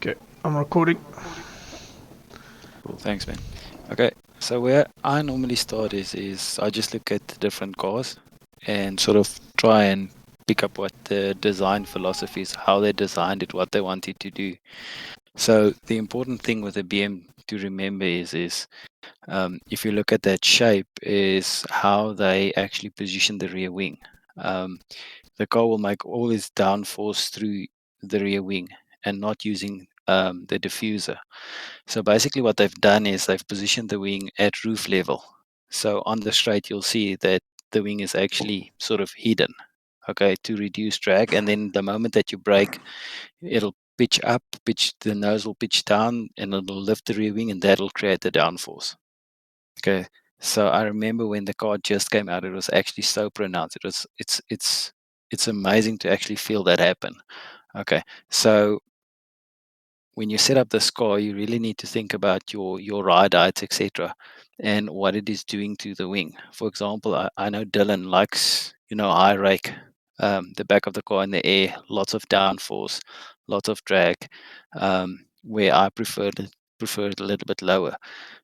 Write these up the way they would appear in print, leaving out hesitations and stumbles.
Okay, I'm recording. Cool, thanks, man. Okay, so where I normally start is I just look at the different cars and sort of try and pick up what the design philosophy is, how they designed it, what they wanted to do. So the important thing with a BM to remember is if you look at that shape, is how they actually position the rear wing. Um, the car will make all its downforce through the rear wing and not using the diffuser. So basically, what they've done is they've positioned the wing at roof level. So on the straight, you'll see that the wing is actually sort of hidden, okay, to reduce drag. And then the moment that you brake, it'll pitch up, pitch the nose will pitch down, and it'll lift the rear wing, and that'll create the downforce. Okay. So I remember when the car just came out, it was actually so pronounced. It's amazing to actually feel that happen. Okay. So when you set up the score, you really need to think about your ride heights, etc., and what it is doing to the wing. For example, I know Dylan likes high rake, the back of the car in the air, lots of downforce, lots of drag, where I prefer it a little bit lower.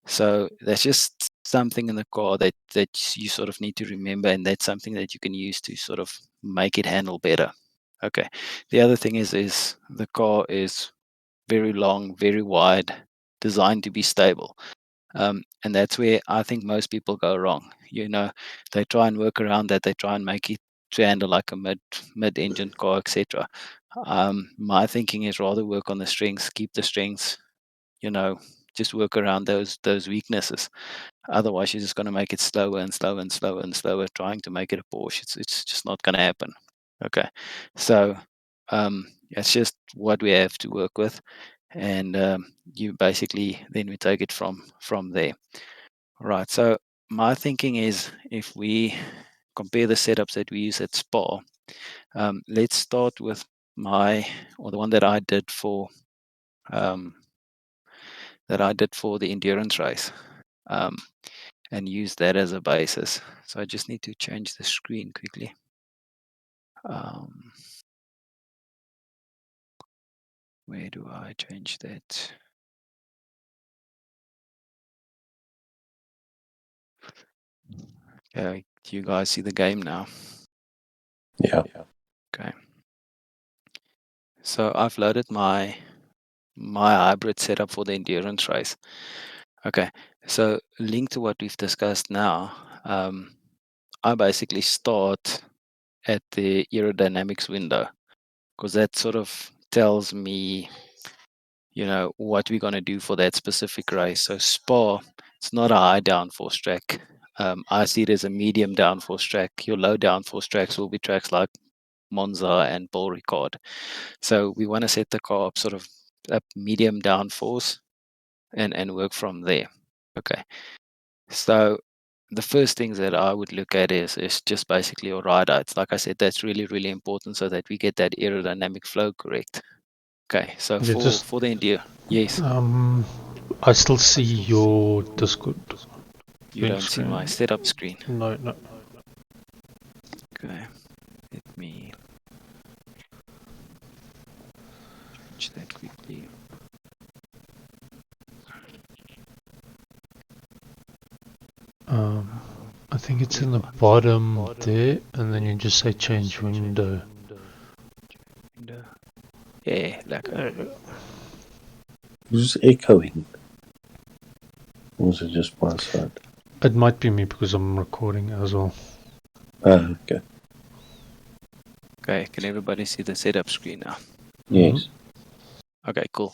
So that's just something in the car that you sort of need to remember, and that's something that you can use to sort of make it handle better. Okay. The other thing is the car is very long, very wide, designed to be stable. And that's where I think most people go wrong. They try and work around that. They try and make it to handle like a mid-engine car, etc. My thinking is rather work on the strengths, keep the strengths. You know, just work around those weaknesses. Otherwise, you're just going to make it slower and slower and slower and slower, trying to make it a Porsche. It's just not going to happen. Okay, so it's just what we have to work with, and you basically then we take it from there. Right. So my thinking is if we compare the setups that we use at Spa, let's start with the one um, that I did for the endurance race, um, and use that as a basis. So I just need to change the screen quickly. Um, where do I change that? Okay, do you guys see the game now? Yeah. Okay. So I've loaded my hybrid setup for the endurance race. Okay. So linked to what we've discussed now, I basically start at the aerodynamics window because that sort of tells me, what we're going to do for that specific race. So Spa, it's not a high downforce track. I see it as a medium downforce track. Your low downforce tracks will be tracks like Monza and Paul Ricard. So we want to set the car up sort of up medium downforce and work from there. Okay. So the first things that I would look at is just basically your ride heights. Like I said, that's really, really important so that we get that aerodynamic flow correct. Okay. So Yeah, just for the India, yes, I still see your Discord you link don't see my screen. setup screen. No. Okay. Let me change that quickly. I think it's in the bottom there, and then you just say change window. Yeah, like There you go. Is it echoing? Or was it just my side? It might be me because I'm recording as well. Okay. okay. Can everybody see the setup screen now? Yes. Okay, cool.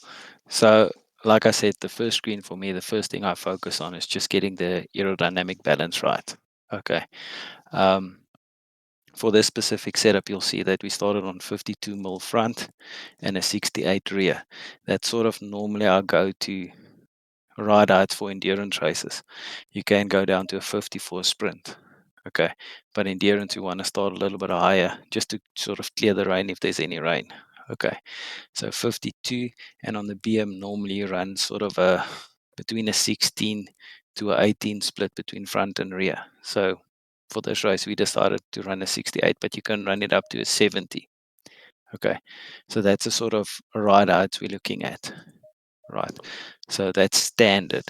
So, like I said, the first screen for me, the first thing I focus on is just getting the aerodynamic balance right. Okay. Um, for this specific setup, you'll see that we started on 52 mil front and a 68 rear. That's sort of normally our go-to ride heights for endurance races. You can go down to a 50 for a sprint. Okay. But endurance, you want to start a little bit higher just to sort of clear the rain if there's any rain. Okay. So 52, and on the BM normally you run sort of between a 16 to a 18 split between front and rear. So for this race we decided to run a 68, but you can run it up to a 70. Okay, so that's a sort of ride height we're looking at, right? So that's standard.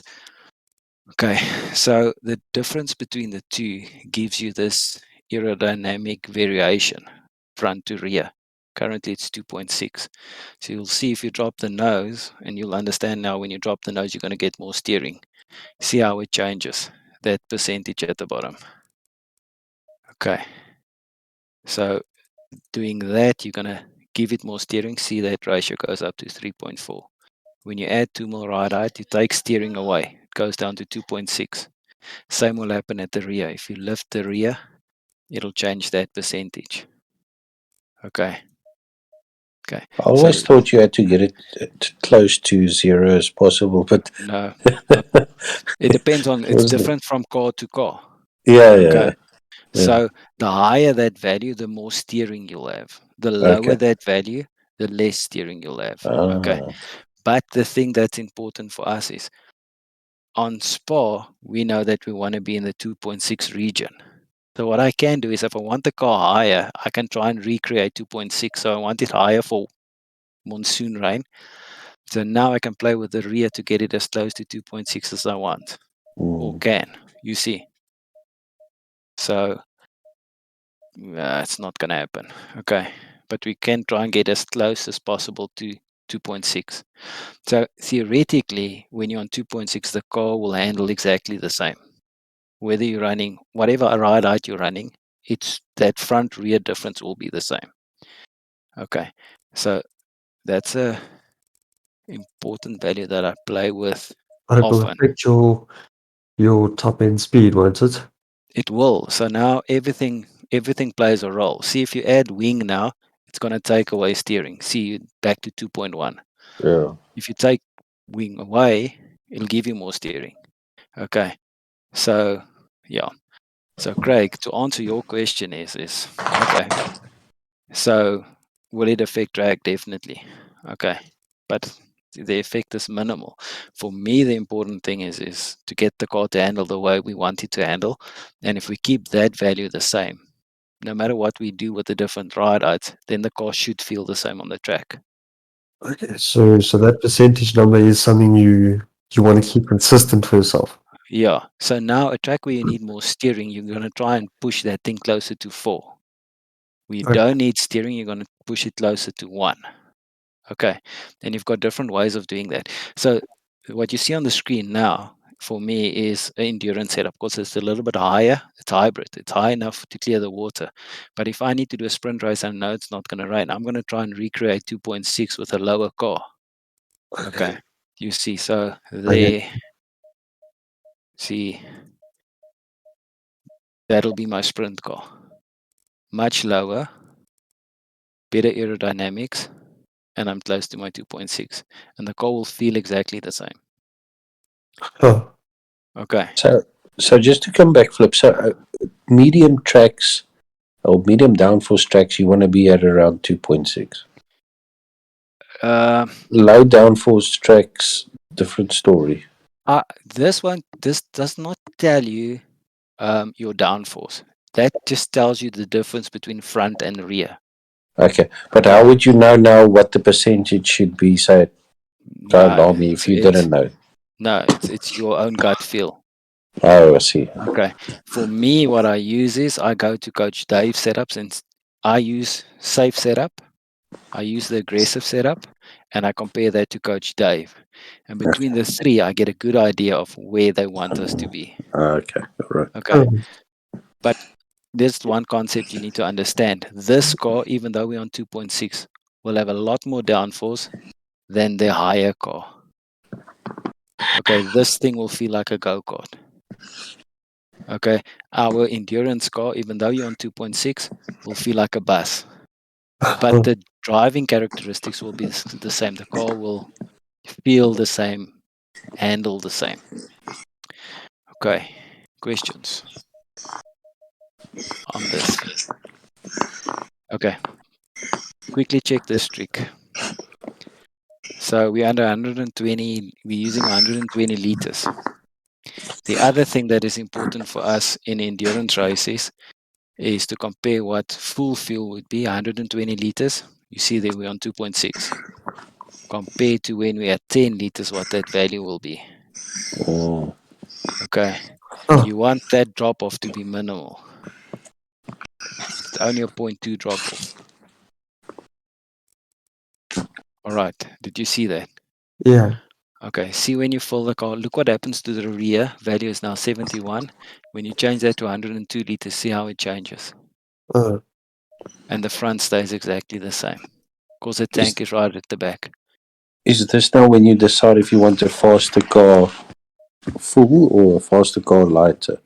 Okay, so the difference between the two gives you this aerodynamic variation, front to rear. Currently it's 2.6. So you'll see if you drop the nose, and you'll understand now when you drop the nose, you're going to get more steering. See how it changes, that percentage at the bottom. Okay, so doing that, you're going to give it more steering. See that ratio goes up to 3.4. When you add 2 more ride height, you take steering away. It goes down to 2.6. Same will happen at the rear. If you lift the rear, it'll change that percentage. Okay. Okay. I always So thought you had to get it close to zero as possible, but no, it depends on. It's wasn't it? different from car to car. Yeah, Okay. yeah, yeah. So the higher that value, the more steering you'll have. The lower Okay. that value, the less steering you'll have. Okay. Ah, But the thing that's important for us is on Spa, we know that we want to be in the 2.6 region. So what I can do is if I want the car higher, I can try and recreate 2.6. So I want it higher for monsoon rain. So now I can play with the rear to get it as close to 2.6 as I want, or mm. can, you see. So it's not going to happen. Okay. But we can try and get as close as possible to 2.6. So theoretically, when you're on 2.6, the car will handle exactly the same. Whether you're running, whatever ride height you're running, it's that front rear difference will be the same. Okay. So that's a important value that I play with But it will often. affect your top end speed, won't it? It will. So now everything plays a role. See, if you add wing now, it's going to take away steering. See, you back to 2.1. Yeah. If you take wing away, it'll give you more steering. Okay. So yeah. So Craig, to answer your question is okay. So will it affect drag? Definitely. Okay. But the effect is minimal. For me, the important thing is to get the car to handle the way we want it to handle. And if we keep that value the same, no matter what we do with the different ride heights, then the car should feel the same on the track. Okay, so that percentage number is something you want to keep consistent for yourself. Yeah. So now a track where you need more steering, you're going to try and push that thing closer to 4. Where you Okay. don't need steering, you're going to push it closer to 1. Okay. And you've got different ways of doing that. So what you see on the screen now for me is an endurance setup. Of course, it's a little bit higher. It's hybrid. It's high enough to clear the water. But if I need to do a sprint race and I know it's not going to rain, I'm going to try and recreate 2.6 with a lower car. Okay. You see, so Okay. there, see, that'll be my sprint car. Much lower, better aerodynamics, and I'm close to my 2.6. And the car will feel exactly the same. Oh, Okay. So just to come back, Flip. So medium tracks or medium downforce tracks, you want to be at around 2.6. Uh, Low downforce tracks, different story. this does not tell you your downforce. That just tells you the difference between front and rear. Okay, but Okay. how would you know now what the percentage should be? Say at Grand No, Army if you didn't know. it's your own gut feel. Oh, I see. Okay. For me, what I use is I go to Coach Dave setups and I use safe setup. I use the aggressive setup and I compare that to Coach Dave. And between the three, I get a good idea of where they want us to be. Okay, all right. Okay. But there's one concept you need to understand. This car, even though we're on 2.6, will have a lot more downforce than the higher car. Okay, this thing will feel like a go-kart. Okay, our endurance car, even though you're on 2.6, will feel like a bus. But the driving characteristics will be the same. The car will feel the same, handle the same. Okay, questions on this? Okay, quickly check this trick. So we're under 120, we're using 120 liters. The other thing that is important for us in endurance races is to compare what full fuel would be, 120 liters, You see there we're on 2.6. Compared to when we're at 10 liters, what that value will be. Oh, Okay. Oh. You want that drop off to be minimal. It's only a 0.2 drop off. All right. Did you see that? Yeah. Okay. See when you fill the car, look what happens to the rear. Value is now 71. When you change that to 102 liters, see how it changes. And the front stays exactly the same. Because the tank is right at the back. is this now when you decide if you want a faster car full or a faster car lighter?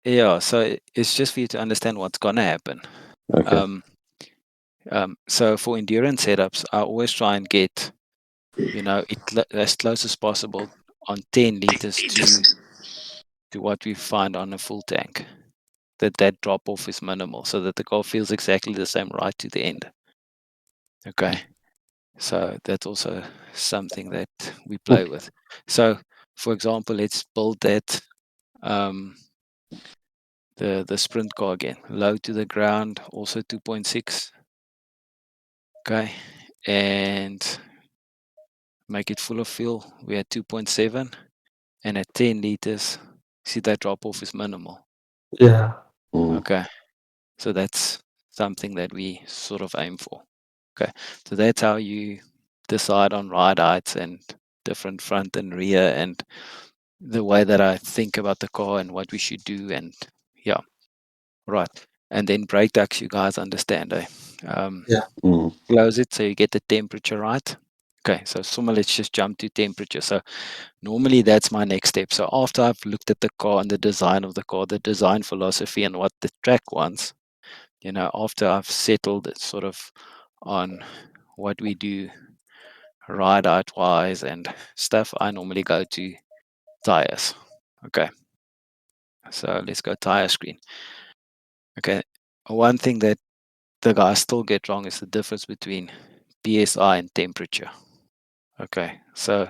Yeah. So it's just for you to understand what's going to happen. Okay. So for endurance setups, I always try and get, as close as possible on 10 liters to what we find on a full tank. That drop off is minimal, so that the car feels exactly the same right to the end. Okay, so that's also something that we play with. So, for example, let's build that the sprint car again, low to the ground, also 2.6. Okay, and make it full of fuel. We're at 2.7, and at 10 liters, see that drop off is minimal. Yeah. Okay, so that's something that we sort of aim for. Okay, so that's how you decide on ride heights and different front and rear, and the way that I think about the car and what we should do, and yeah, right. And then brake ducts, you guys understand, eh? Close it so you get the temperature right. Okay, so let's just jump to temperature. So normally that's my next step. So after I've looked at the car and the design of the car, the design philosophy and what the track wants, after I've settled it sort of on what we do ride height wise and stuff, I normally go to tires. Okay. So let's go tire screen. Okay. One thing that the guys still get wrong is the difference between PSI and temperature. Okay. So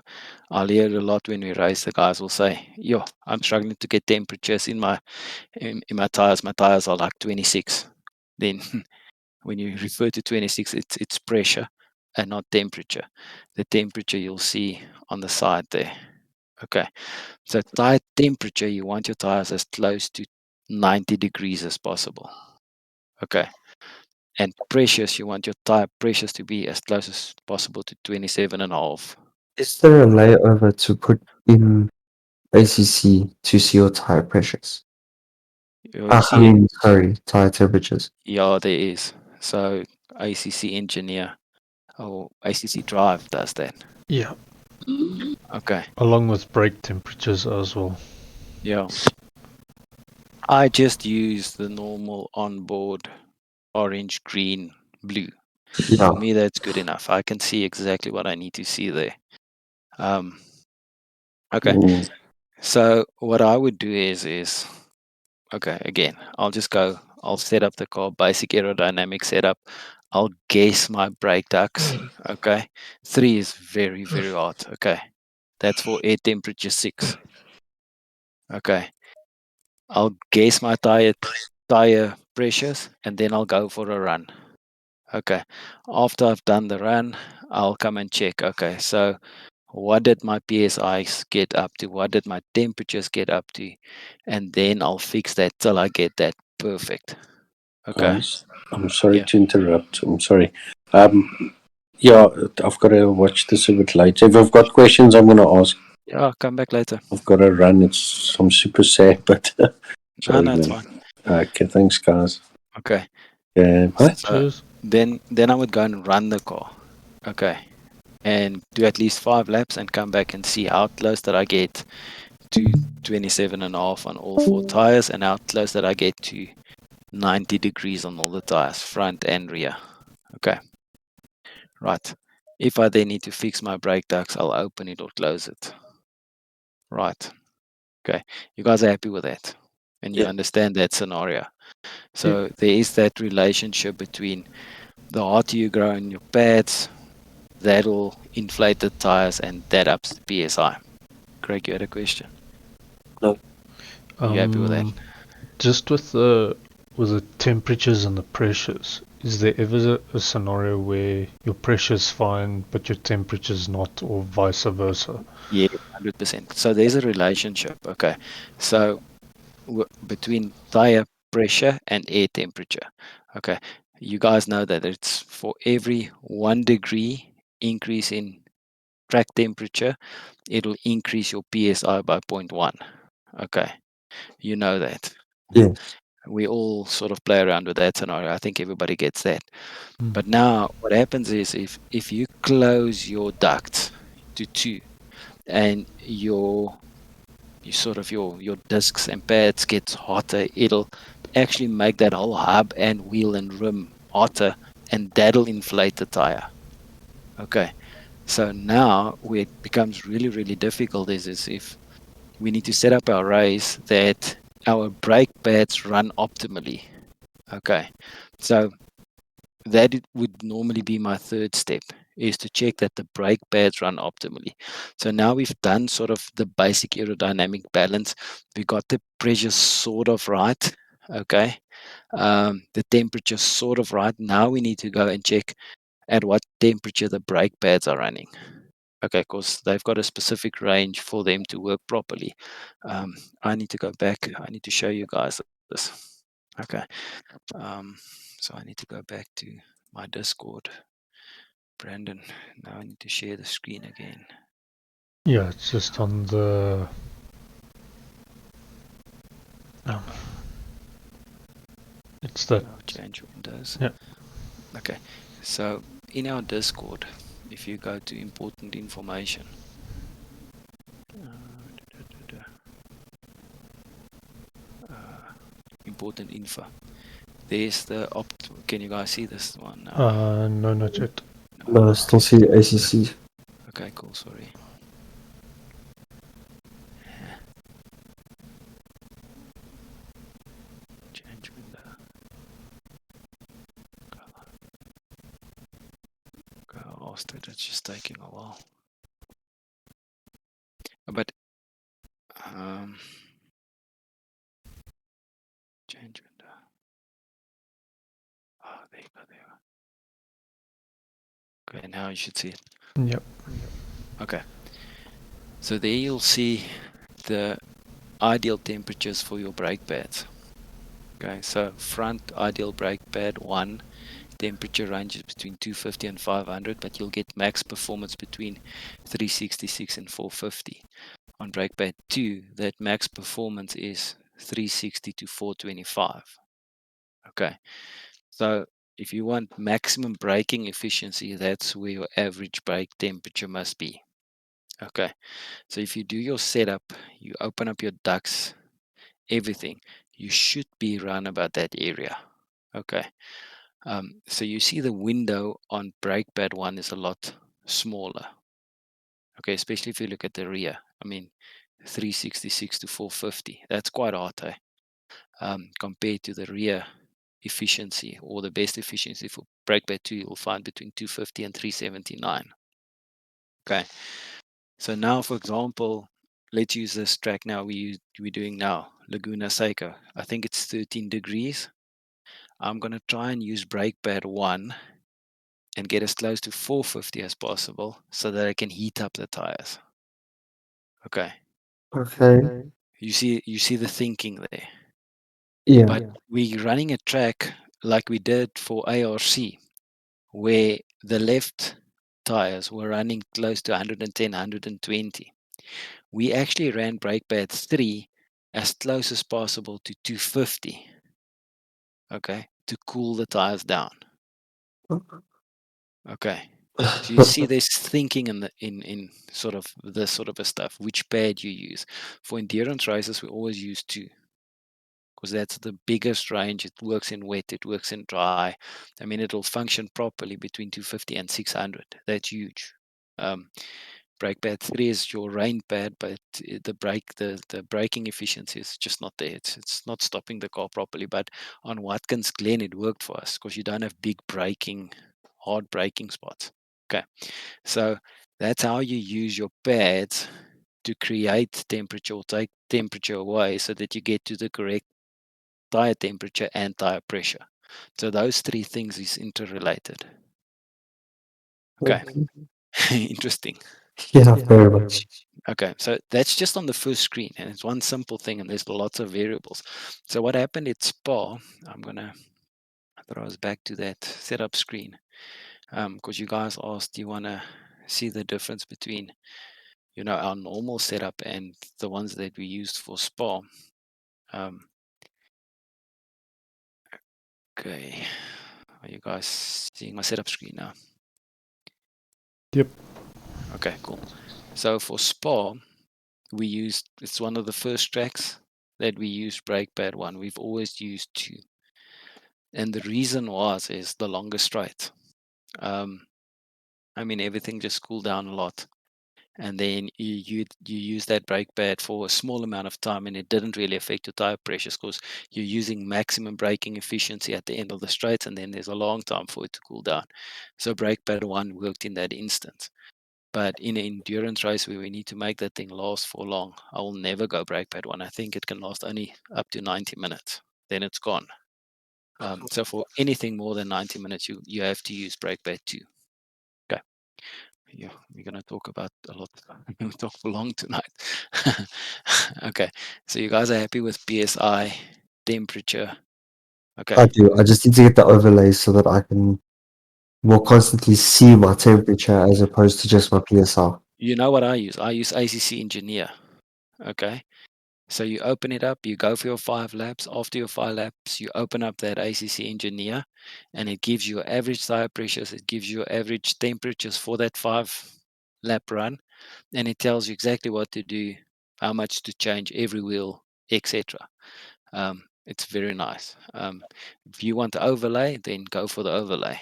I'll hear a lot when we race, the guys will say, yo, I'm struggling to get temperatures in my tires. My tires are like 26. Then when you refer to 26, it's pressure and not temperature. The temperature you'll see on the side there. Okay. So tire temperature, you want your tires as close to 90 degrees as possible. Okay. And pressures, you want your tire pressures to be as close as possible to 27.5. Is there a layover to put in ACC to see your tire pressures? You see it? Sorry, tire temperatures. Yeah, there is. So ACC engineer or ACC drive does that. Yeah, Okay. along with brake temperatures as well. Yeah. I just use the normal onboard orange, green, blue. Yeah. For me, that's good enough. I can see exactly what I need to see there. Okay. So what I would do is okay, again, I'll set up the car, basic aerodynamic setup. I'll guess my brake ducts. Okay. 3 is very, very hot. Okay. That's for air temperature 6. Okay. I'll guess my tire pressures and then I'll go for a run. Okay. After I've done the run, I'll come and check. Okay. So what did my PSIs get up to? What did my temperatures get up to? And then I'll fix that till I get that perfect. Okay. I'm sorry Yeah. to interrupt. I'm sorry. Yeah, I've got to watch this a bit later. If I've got questions, I'm going to ask. Yeah, I'll come back later. I've got to run. I'm super sad, but sorry, No, it's man. fine. Okay, thanks, guys. Okay. Yeah, bye. So Cheers. then I would go and run the car. Okay. And do at least 5 laps and come back and see how close that I get to 27.5 on all 4 tires and how close that I get to 90 degrees on all the tires, front and rear. Okay. Right. If I then need to fix my brake ducts, I'll open it or close it. Right. Okay. You guys are happy with that? And you Yeah. understand that scenario. So there is that relationship between the hotter you grow in your pads, that'll inflate the tires and that ups the PSI. Craig, you had a question? No. You happy with that? Just with the temperatures and the pressures, Is there ever a scenario where your pressure's fine but your temperature's not, or vice versa? Yeah, 100%. So there's a relationship. Okay. So between tire pressure and air temperature. Okay. You guys know that it's for every 1 degree increase in track temperature, it'll increase your PSI by 0.1. Okay. You know that. Yeah. We all sort of play around with that scenario. I think everybody gets that. Mm. But now what happens is if you close your ducts to 2 and your discs and pads gets hotter, it'll actually make that whole hub and wheel and rim hotter, and that'll inflate the tire. Okay. So now where it becomes really, really difficult is if we need to set up our race that our brake pads run optimally. Okay. So that would normally be my third step, is to check that the brake pads run optimally. So now we've done sort of the basic aerodynamic balance. We got the pressure sort of right. Okay. The temperature sort of right. Now we need to go and check at what temperature the brake pads are running. Okay, because they've got a specific range for them to work properly. I need to go back. I need to show you guys this. Okay. Um, so I need to go back to my Discord. Brandon, now I need to share the screen again. Yeah, it's just on the. It's that. Change windows. Yeah. Okay. So in our Discord, if you go to important information, important info. There's the Can you guys see this one now? No, not yet. No, I still see ACC. Okay, cool. Sorry. Change window. Go Austin. It's just taking a while. But change window. Oh, there you go. There you go. Okay, now you should see it. Yep. Okay. So there you'll see the ideal temperatures for your brake pads. Okay, so front ideal brake pad 1, temperature ranges between 250 and 500, but you'll get max performance between 366 and 450. On brake pad 2, that max performance is 360 to 425. Okay, so if you want maximum braking efficiency, that's where your average brake temperature must be. Okay, so if you do your setup, you open up your ducts, everything, you should be around about that area. Okay, so you see the window on brake pad 1 is a lot smaller. Okay, especially if you look at the rear. I mean, 366 to 450. That's quite hot, eh? Compared to the rear efficiency, or the best efficiency for brake pad 2, you'll find between 250 and 379. Okay, so now, for example, let's use this track now we're doing now, Laguna Seca. I think it's 13 degrees. I'm going to try and use brake pad 1 and get as close to 450 as possible so that I can heat up the tires. Okay. Okay. You see the thinking there. Yeah. But we're running a track like we did for ARC, where the left tires were running close to 110, 120. We actually ran brake pad 3 as close as possible to 250. Okay, to cool the tires down. Okay. So you see there's thinking in sort of this sort of a stuff, which pad you use. For endurance races, we always use 2, because that's the biggest range. It works in wet, it works in dry. I mean, it'll function properly between 250 and 600. That's huge. Brake pad 3 is your rain pad, but the braking efficiency is just not there. It's not stopping the car properly. But on Watkins Glen, it worked for us because you don't have big hard braking spots. Okay, so that's how you use your pads to create temperature or take temperature away so that you get to the correct tire temperature and tire pressure. So those three things is interrelated. Okay. Interesting. Yeah, very much. Okay, so that's just on the first screen, and it's one simple thing, and there's lots of variables. So what happened at Spa, I'm gonna throw us back to that setup screen, because you guys asked, do you wanna see the difference between, our normal setup and the ones that we used for Spa? Okay, are you guys seeing my setup screen now? Yep. Okay, cool. So for Spa, it's one of the first tracks that we used breakpad 1. We've always used 2. And the reason is the longer straight. Everything just cooled down a lot. And then you use that brake pad for a small amount of time, and it didn't really affect your tire pressures because you're using maximum braking efficiency at the end of the straights, and then there's a long time for it to cool down. So brake pad 1 worked in that instance. But in an endurance race where we need to make that thing last for long, I will never go brake pad 1. I think it can last only up to 90 minutes. Then it's gone. So for anything more than 90 minutes, you have to use brake pad 2. Okay. Yeah, we're going to talk about a lot. We'll talk for long tonight. Okay. So you guys are happy with PSI, temperature? Okay. I do. I just need to get the overlay so that I can more constantly see my temperature as opposed to just my PSR. You know what I use? I use ACC Engineer. Okay. So you open it up, you go for your 5 laps. After your 5 laps, you open up that ACC Engineer, and it gives you average tire pressures. It gives you average temperatures for that 5-lap run, and it tells you exactly what to do, how much to change every wheel, etc. It's very nice. If you want to overlay, then go for the overlay.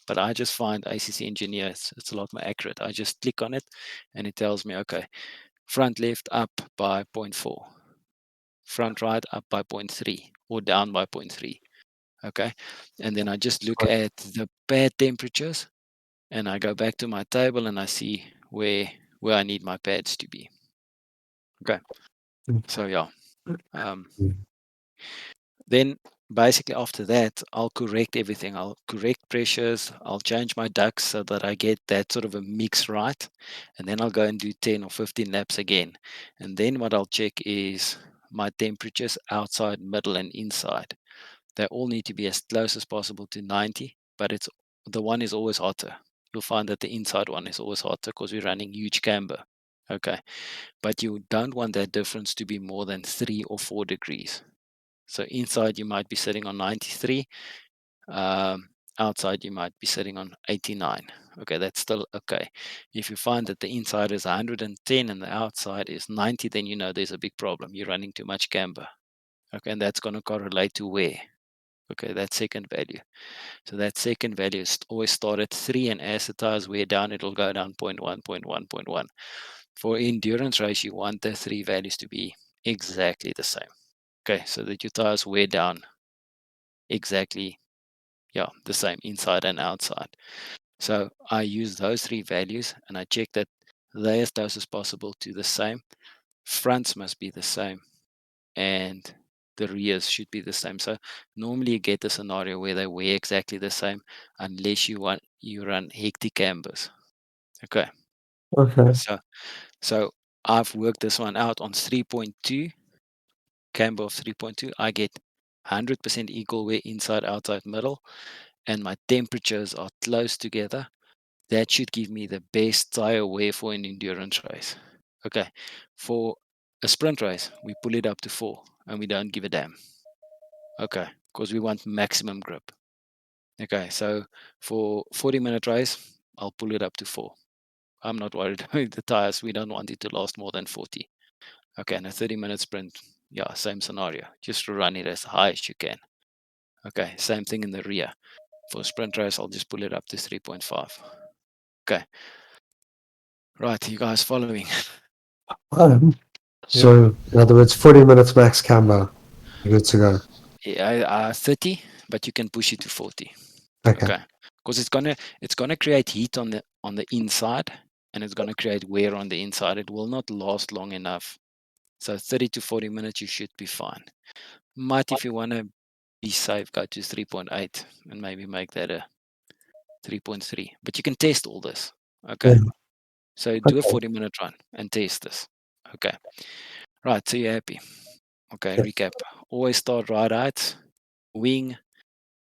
But I just find ACC Engineer, it's a lot more accurate. I just click on it, and it tells me, okay, front left up by 0.4. Front right up by 0.3 or down by 0.3. Okay. And then I just look at the pad temperatures, and I go back to my table and I see where I need my pads to be. Okay. So yeah. Then basically after that, I'll correct everything. I'll correct pressures. I'll change my ducts so that I get that sort of a mix right. And then I'll go and do 10 or 15 laps again. And then what I'll check is my temperatures outside, middle, and inside. They all need to be as close as possible to 90, but the one is always hotter. You'll find that the inside one is always hotter because we're running huge camber. Okay. But you don't want that difference to be more than 3 or 4 degrees. So inside you might be sitting on 93. Outside you might be sitting on 89. Okay, that's still okay. If you find that the inside is 110 and the outside is 90, then you know there's a big problem. You're running too much camber. Okay, and that's going to correlate to wear. Okay, that second value. So that second value is always start at 3, and as the tires wear down, it'll go down 0.1, 0.1, 0.1. For endurance race, you want the 3 values to be exactly the same. Okay, so that your tires wear down exactly, the same inside and outside. So I use those 3 values, and I check that they're as close as possible to the same. Fronts must be the same, and the rears should be the same. So normally you get a scenario where they weigh exactly the same, unless you run hectic cambers. Okay. Okay. So I've worked this one out on 3.2 camber of 3.2. I get 100% equal wear inside, outside, middle, and my temperatures are close together. That should give me the best tire wear for an endurance race. Okay. For a sprint race, we pull it up to 4, and we don't give a damn. Okay, because we want maximum grip. Okay, so for 40-minute race, I'll pull it up to 4. I'm not worried about the tires. We don't want it to last more than 40. Okay, and a 30-minute sprint, same scenario. Just run it as high as you can. Okay, same thing in the rear. For a sprint race, I'll just pull it up to 3.5. Okay. Right, you guys following? So, in other words, 40 minutes max camber. Good to go. Yeah, 30, but you can push it to 40. Okay. Because it's gonna create heat on the inside, and it's gonna create wear on the inside. It will not last long enough. So 30 to 40 minutes, you should be fine. Might, if you wanna be safe, go to 3.8 and maybe make that a 3.3. But you can test all this. Okay. Yeah. So do a Okay. 40-minute run and test this. Okay. Right. So you're happy. Okay. Yeah. Recap. Always start right out. Wing.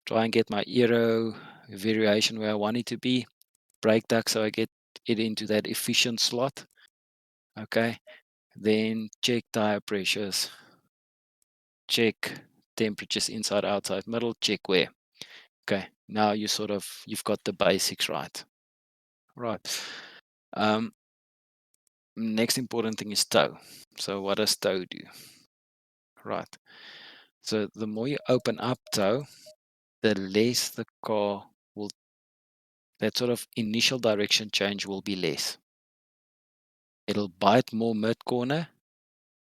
Try and get my aero variation where I want it to be. Brake duct so I get it into that efficient slot. Okay. Then check tire pressures. Check temperatures inside, outside, middle. Check wear. Okay. Now you've got the basics right. Right. Next important thing is tow. So what does tow do? Right. So the more you open up tow, the less the car will, that sort of initial direction change will be less. It'll bite more mid corner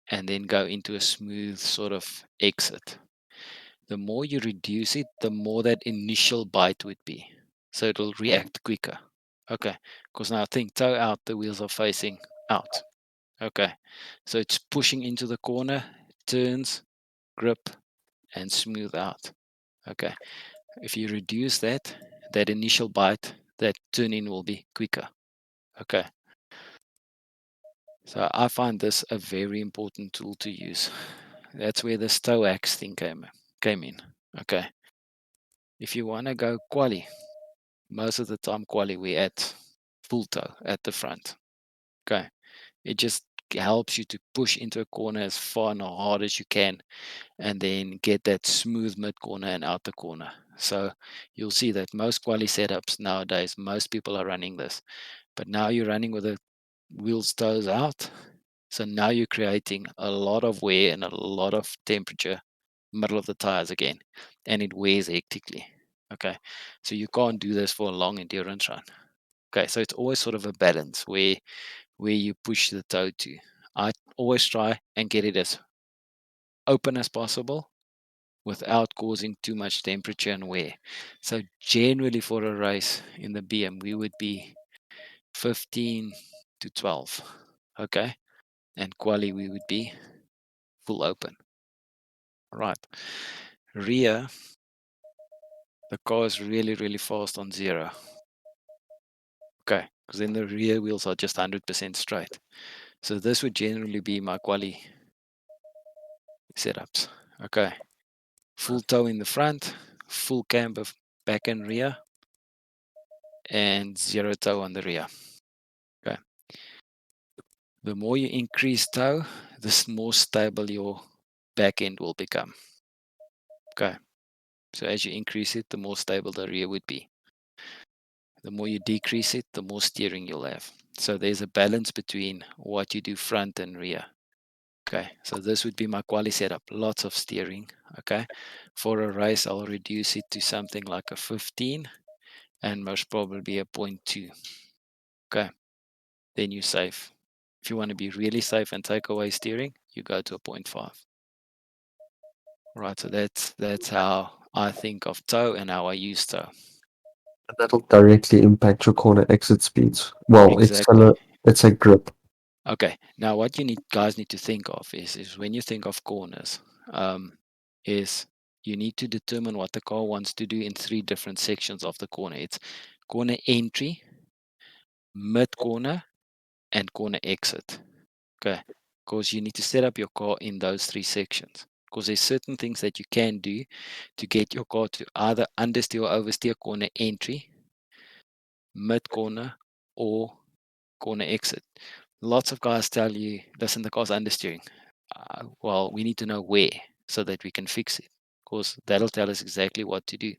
and then go into a smooth sort of exit. The more you reduce it, the more that initial bite would be. So it'll react quicker. Okay. Because now think toe out, the wheels are facing out. Okay. So it's pushing into the corner, turns, grip, and smooth out. Okay. If you reduce that, that initial bite, that turn in will be quicker. Okay. So I find this a very important tool to use. That's where the Stoax thing came in. Okay. If you want to go quali, most of the time quali we at full toe at the front. Okay. It just helps you to push into a corner as far and hard as you can and then get that smooth mid corner and outer corner. So you'll see that most quali setups nowadays, most people are running this. But now you're running with the wheels toes out. So now you're creating a lot of wear and a lot of temperature middle of the tires again. And it wears hectically. Okay. So you can't do this for a long endurance run. Okay. So it's always sort of a balance where you push the toe to. I always try and get it as open as possible without causing too much temperature and wear. So generally for a race in the BM, we would be 15 to 12. Okay. And quali, we would be full open. Right. Rear, the car is really, really fast on zero. Okay. Because then the rear wheels are just 100% straight. So this would generally be my quali setups. Okay. Full toe in the front, full camber back and rear, and zero toe on the rear. Okay. The more you increase toe, the more stable your back end will become. Okay. So as you increase it, the more stable the rear would be. The more you decrease it, the more steering you'll have. So there's a balance between what you do front and rear. Okay. So this would be my quali setup. Lots of steering. Okay. For a race, I'll reduce it to something like a 15 and most probably a 0.2. Okay. Then you're safe. If you want to be really safe and take away steering, you go to a 0.5. Right, so that's how I think of toe and how I use toe. That'll directly impact your corner exit speeds. Well, Exactly. it's a grip. Okay. Now, what you guys need to think of is when you think of corners, is you need to determine what the car wants to do in 3 different sections of the corner. It's corner entry, mid corner, and corner exit. Okay. Because you need to set up your car in those 3 sections. Because there's certain things that you can do to get your car to either understeer or oversteer corner entry, mid corner, or corner exit. Lots of guys tell you, listen, the car's understeering. Well, we need to know where so that we can fix it. Because that'll tell us exactly what to do.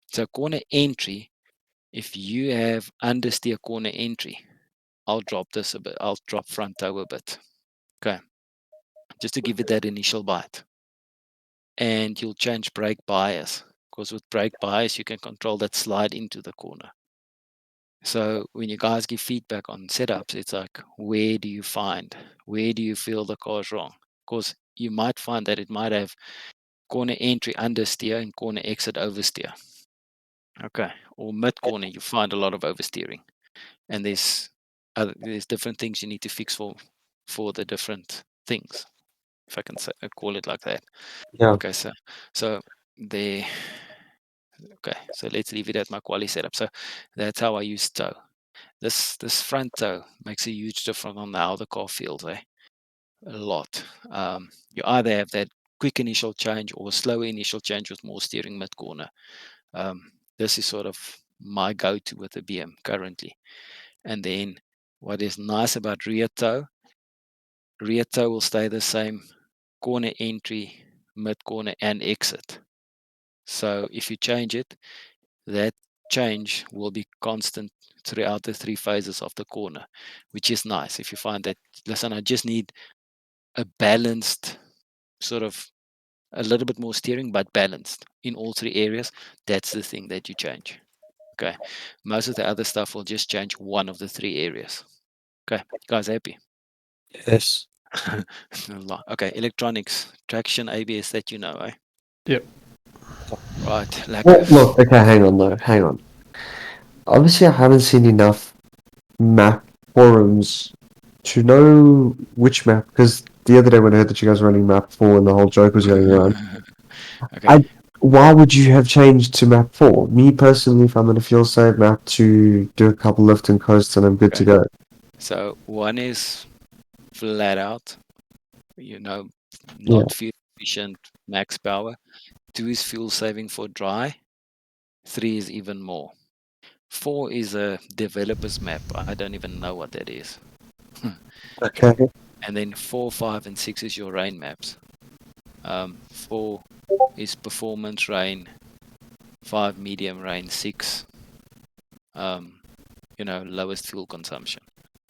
So corner entry, if you have understeer corner entry, I'll drop this a bit. I'll drop front toe a bit. Okay. Just to give it that initial bite. And you'll change brake bias because with brake bias, you can control that slide into the corner. So when you guys give feedback on setups, it's like, where do you feel the car's wrong? Because you might find that it might have corner entry understeer and corner exit oversteer. Okay. Or mid corner, you find a lot of oversteering. And there's different things you need to fix for the different things, if I can call it like that. Yeah. Okay, so there. Okay, so let's leave it at my quali setup. So that's how I use toe. This front toe makes a huge difference on how the car feels, a lot. You either have that quick initial change or a slow initial change with more steering mid corner. This is sort of my go-to with the BM currently. And then what is nice about rear toe will stay the same, corner entry, mid corner, and exit. So if you change it, that change will be constant throughout the three phases of the corner, which is nice. If you find that, listen, I just need a balanced sort of a little bit more steering, but balanced in all three areas, that's the thing that you change. Okay. Most of the other stuff will just change one of the three areas. Okay. Guys, happy? Yes. Okay. Electronics, traction, ABS, that you know, eh? Yep. Right. Lack Well, of. look, okay, hang on though, hang on. Obviously, I haven't seen enough map forums to know which map, because the other day when I heard that you guys were running map 4 and the whole joke was going around, Okay. why would you have changed to map 4? Me personally, if I'm in a fuel save map to do a couple lift and coasts and I'm good to Okay. go. So one is flat out, Yeah. not fuel efficient, max power. 2 is fuel saving for dry. 3 is even more. 4 is a developer's map. I don't even know what that is. Okay. And then 4, 5, and 6 is your rain maps. 4 is performance rain, 5 medium rain, 6 lowest fuel consumption.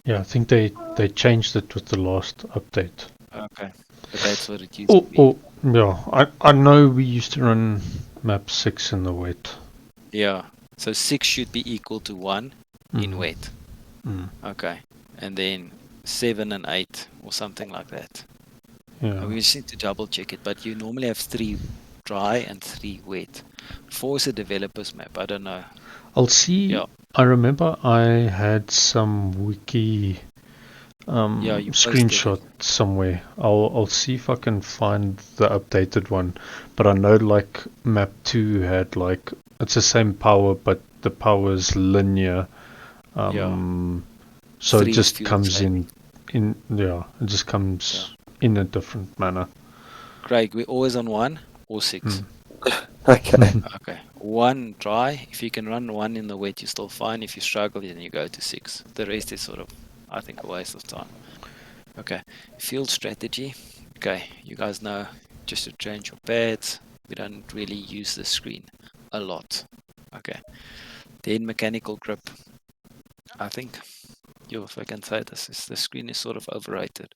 Yeah, I think they changed it with the last update. Okay, but that's what it used to be. Yeah, I know we used to run map 6 in the wet. Yeah, so 6 should be equal to 1 in Mm. wet. Mm. Okay, and then 7 and 8 or something like that. Yeah. We just need to double check it, but you normally have 3 dry and 3 wet. 4 is a developer's map. I don't know. I'll see. Yeah. I remember I had some wiki Yeah, you posted screenshot it. somewhere. I'll see if I can find the updated one. But I know like map 2 had like it's the same power but the power is linear. So it 3 is just fuel comes saving. it just comes in a different manner. Craig, we're always on 1 or 6. Okay. Okay. 1 dry. If you can run 1 in the wet, you're still fine. If you struggle, then you go to 6. The rest is sort of, I think, a waste of time. Okay. Field strategy. Okay. You guys know just to change your pads. We don't really use the screen a lot. Okay. Then mechanical grip. I think, if I can say this, is the screen is sort of overrated.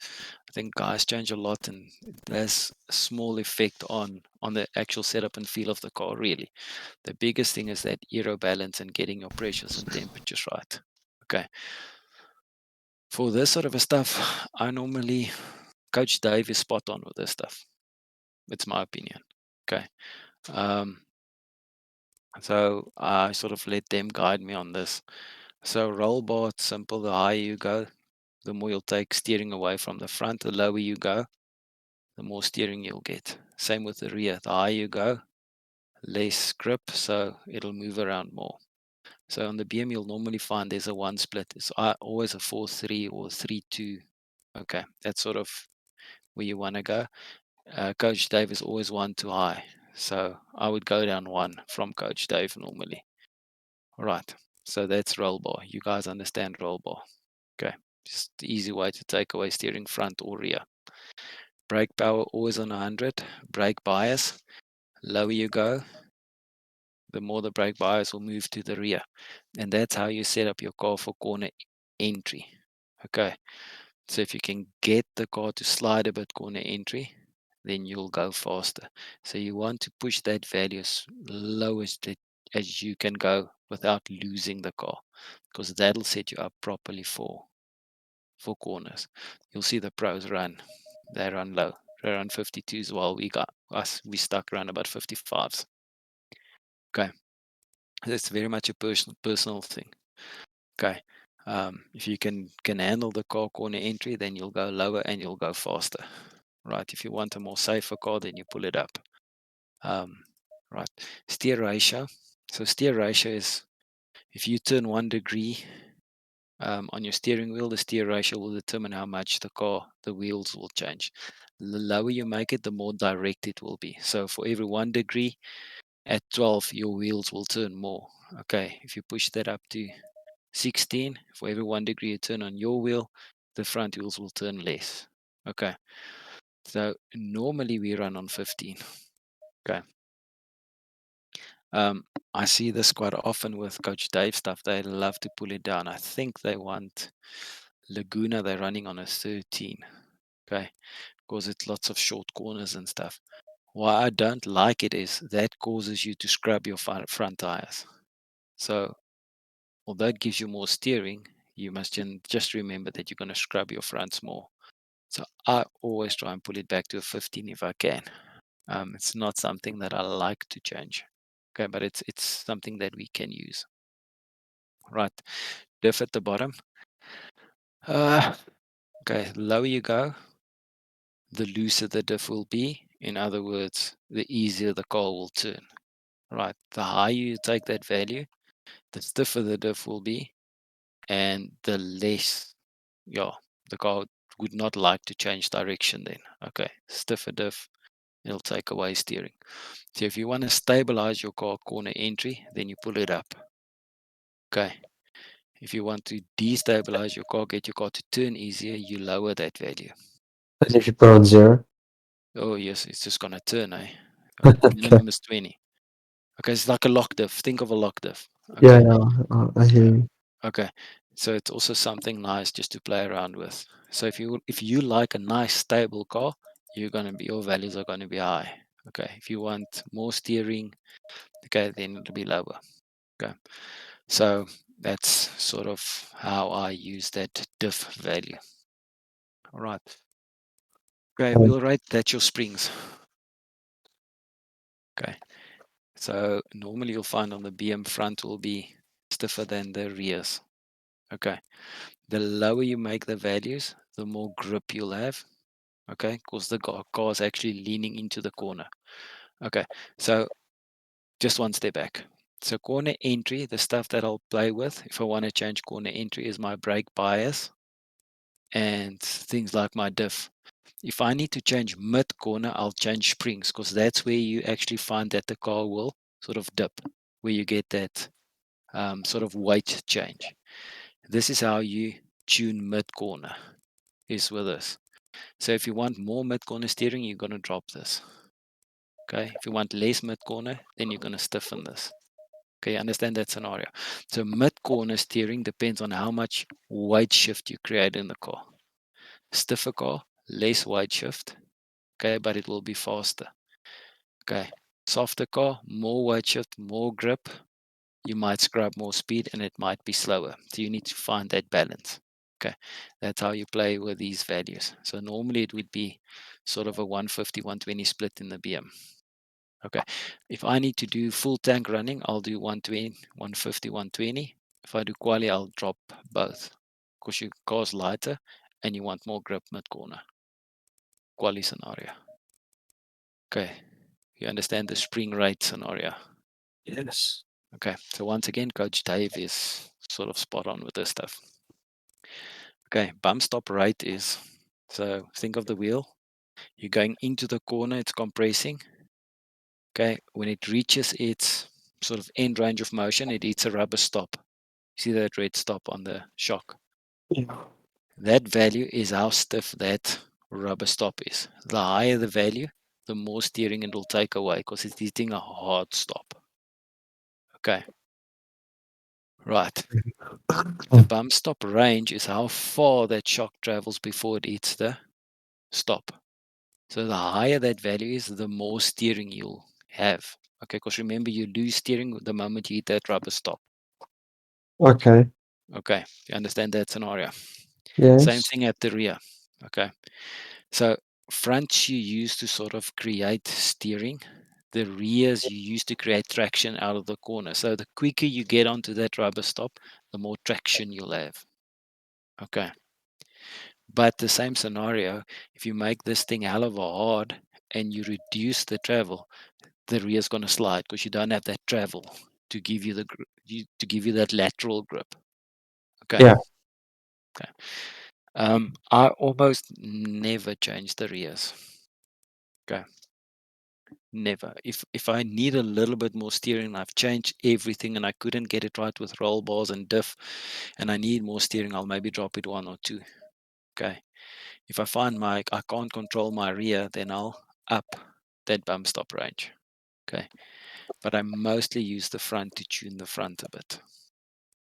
I think guys change a lot and it has a small effect on the actual setup and feel of the car, really. The biggest thing is that aero balance and getting your pressures and temperatures right. Okay. For this sort of a stuff, I normally, Coach Dave is spot on with this stuff. It's my opinion. Okay. So I sort of let them guide me on this. So roll bar, it's simple. The higher you go, the more you'll take steering away from the front. The lower you go, the more steering you'll get. Same with the rear. The higher you go, less grip, so it'll move around more. So on the BM, you'll normally find there's a 1 split. It's always a 4-3 or 3-2. Okay, that's sort of where you want to go. Coach Dave is always 1 too high. So I would go down 1 from Coach Dave normally. All right, so that's roll bar. You guys understand roll bar. Okay, just the easy way to take away steering front or rear. Brake power always on 100. Brake bias, lower you go, the more the brake bias will move to the rear. And that's how you set up your car for corner entry. Okay, so if you can get the car to slide a bit corner entry, then you'll go faster. So you want to push that value as low as you can go without losing the car, because that'll set you up properly for corners. You'll see the pros run. They run low. They run 52s while we stuck around about 55s. Okay. It's very much a personal thing. Okay. If you can handle the car corner entry, then you'll go lower and you'll go faster. Right. If you want a more safer car, then you pull it up. Right. Steer ratio. So steer ratio is if you turn 1 degree on your steering wheel, the steer ratio will determine how much the wheels will change. The lower you make it, the more direct it will be. So for every 1 degree at 12, your wheels will turn more. Okay, if you push that up to 16, for every 1 degree you turn on your wheel, the front wheels will turn less. Okay, so normally we run on 15. Okay. I see this quite often with Coach Dave stuff. They love to pull it down. I think they want Laguna, they're running on a 13. Okay, because it's lots of short corners and stuff. Why I don't like it is that causes you to scrub your front tires. So although it gives you more steering, you must just remember that you're going to scrub your fronts more. So I always try and pull it back to a 15 if I can. It's not something that I like to change. Okay, but it's something that we can use. Right, diff at the bottom. Okay, lower you go, the looser the diff will be. In other words, the easier the car will turn. Right, the higher you take that value, the stiffer the diff will be, and the less, the car would not like to change direction then. Okay, stiffer diff, it'll take away steering. So if you want to stabilize your car corner entry, then you pull it up. Okay. If you want to destabilize your car, get your car to turn easier, you lower that value. And if you put on 0? Oh yes, it's just gonna turn, eh? Okay. Minimum is 20. Okay, it's like a lock diff. Think of a lock diff. Yeah, Okay. yeah, I hear you. Okay. So it's also something nice just to play around with. So if you like a nice stable car, your values are gonna be high. Okay. If you want more steering, okay, then it'll be lower. Okay. So that's sort of how I use that diff value. All right. Okay, Um, wheel rate, that's your springs. Okay. So normally you'll find on the BM front will be stiffer than the rears. Okay. The lower you make the values, the more grip you'll have. Okay, because the car is actually leaning into the corner. Okay, so just one step back. So corner entry, the stuff that I'll play with if I want to change corner entry is my brake bias and things like my diff. If I need to change mid corner, I'll change springs because that's where you actually find that the car will sort of dip, where you get that sort of weight change. This is how you tune mid corner, is with this. So if you want more mid corner steering, you're going to drop this. Okay. If you want less mid corner, then you're going to stiffen this. Okay, understand that scenario. So mid corner steering depends on how much weight shift you create in the car. Stiffer car, less weight shift. Okay, but it will be faster. Okay. Softer car, more weight shift, more grip. You might scrub more speed and it might be slower. So you need to find that balance. Okay. That's how you play with these values. So normally it would be sort of a 150, 120 split in the BM. Okay. If I need to do full tank running, I'll do 120, 150, 120. If I do quali, I'll drop both because your car's lighter and you want more grip mid corner. Quali scenario. Okay. You understand the spring rate scenario? yes. Okay. So once again, Coach Dave is sort of spot on with this stuff. Okay. Bump stop rate is, so think of the wheel. You're going into the corner, it's compressing. Okay. When it reaches its sort of end range of motion, it hits a rubber stop. See that red stop on the shock? Yeah. That value is how stiff that rubber stop is. The higher the value, the more steering it will take away because it's hitting a hard stop. Okay. Right. The bump stop range is how far that shock travels before it hits the stop. So the higher that value is, the more steering you'll have. Okay, because remember you lose steering the moment you hit that rubber stop. Okay. Okay, you understand that scenario? Same Yes. thing at the rear. Okay. So fronts you use to sort of create steering. The rears you use to create traction out of the corner. So the quicker you get onto that rubber stop, the more traction you'll have. Okay. But the same scenario, if you make this thing hell of a hard and you reduce the travel, the rear is going to slide because you don't have that travel to give you to give you that lateral grip. Okay. Yeah. Okay. I almost never change the rears. Okay. Never. If I need a little bit more steering, I've changed everything and I couldn't get it right with roll bars and diff, and I need more steering, I'll maybe drop it 1 or 2. Okay. If I find I can't control my rear, then I'll up that bump stop range. Okay. But I mostly use the front to tune the front a bit.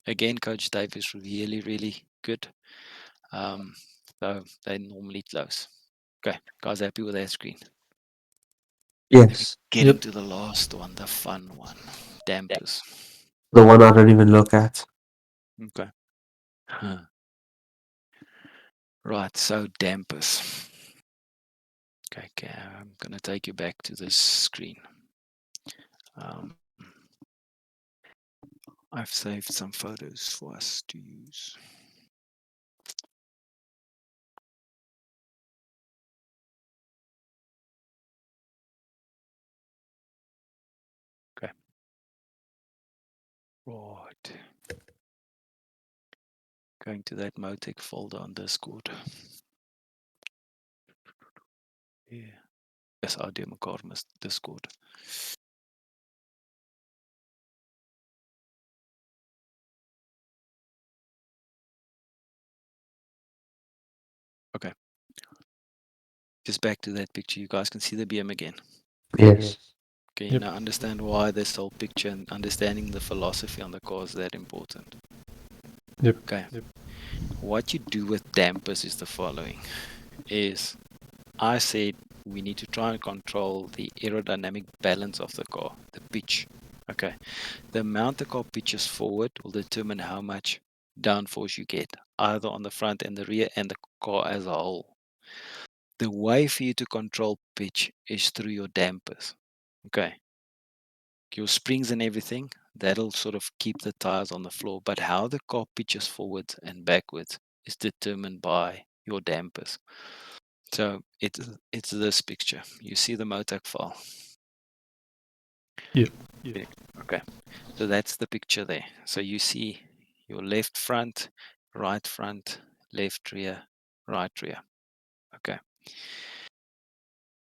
Again, Coach Dave is really, really good. So they're normally close. Okay, guys, happy with that screen? Yes. Getting to the last one, the fun one, dampers. The one I don't even look at. Okay. Right, so dampers. Okay, I'm going to take you back to this screen. I've saved some photos for us to use. Okay. Right. Going to that Motec folder on Discord. Yeah. Yes, Audio McCormick's Discord. Okay. Just back to that picture. You guys can see the BM again. Yes. Okay, you now understand why this whole picture and understanding the philosophy on the car is that important. Yep. Okay. What you do with dampers is the following. I said we need to try and control the aerodynamic balance of the car, the pitch. Okay. The amount the car pitches forward will determine how much downforce you get, either on the front and the rear and the car as a whole. The way for you to control pitch is through your dampers. Okay. Your springs and everything, that'll sort of keep the tires on the floor. But how the car pitches forwards and backwards is determined by your dampers. So it's this picture. You see the Motec file. Yeah. Okay. So that's the picture there. So you see your left front, left rear, right rear. Okay.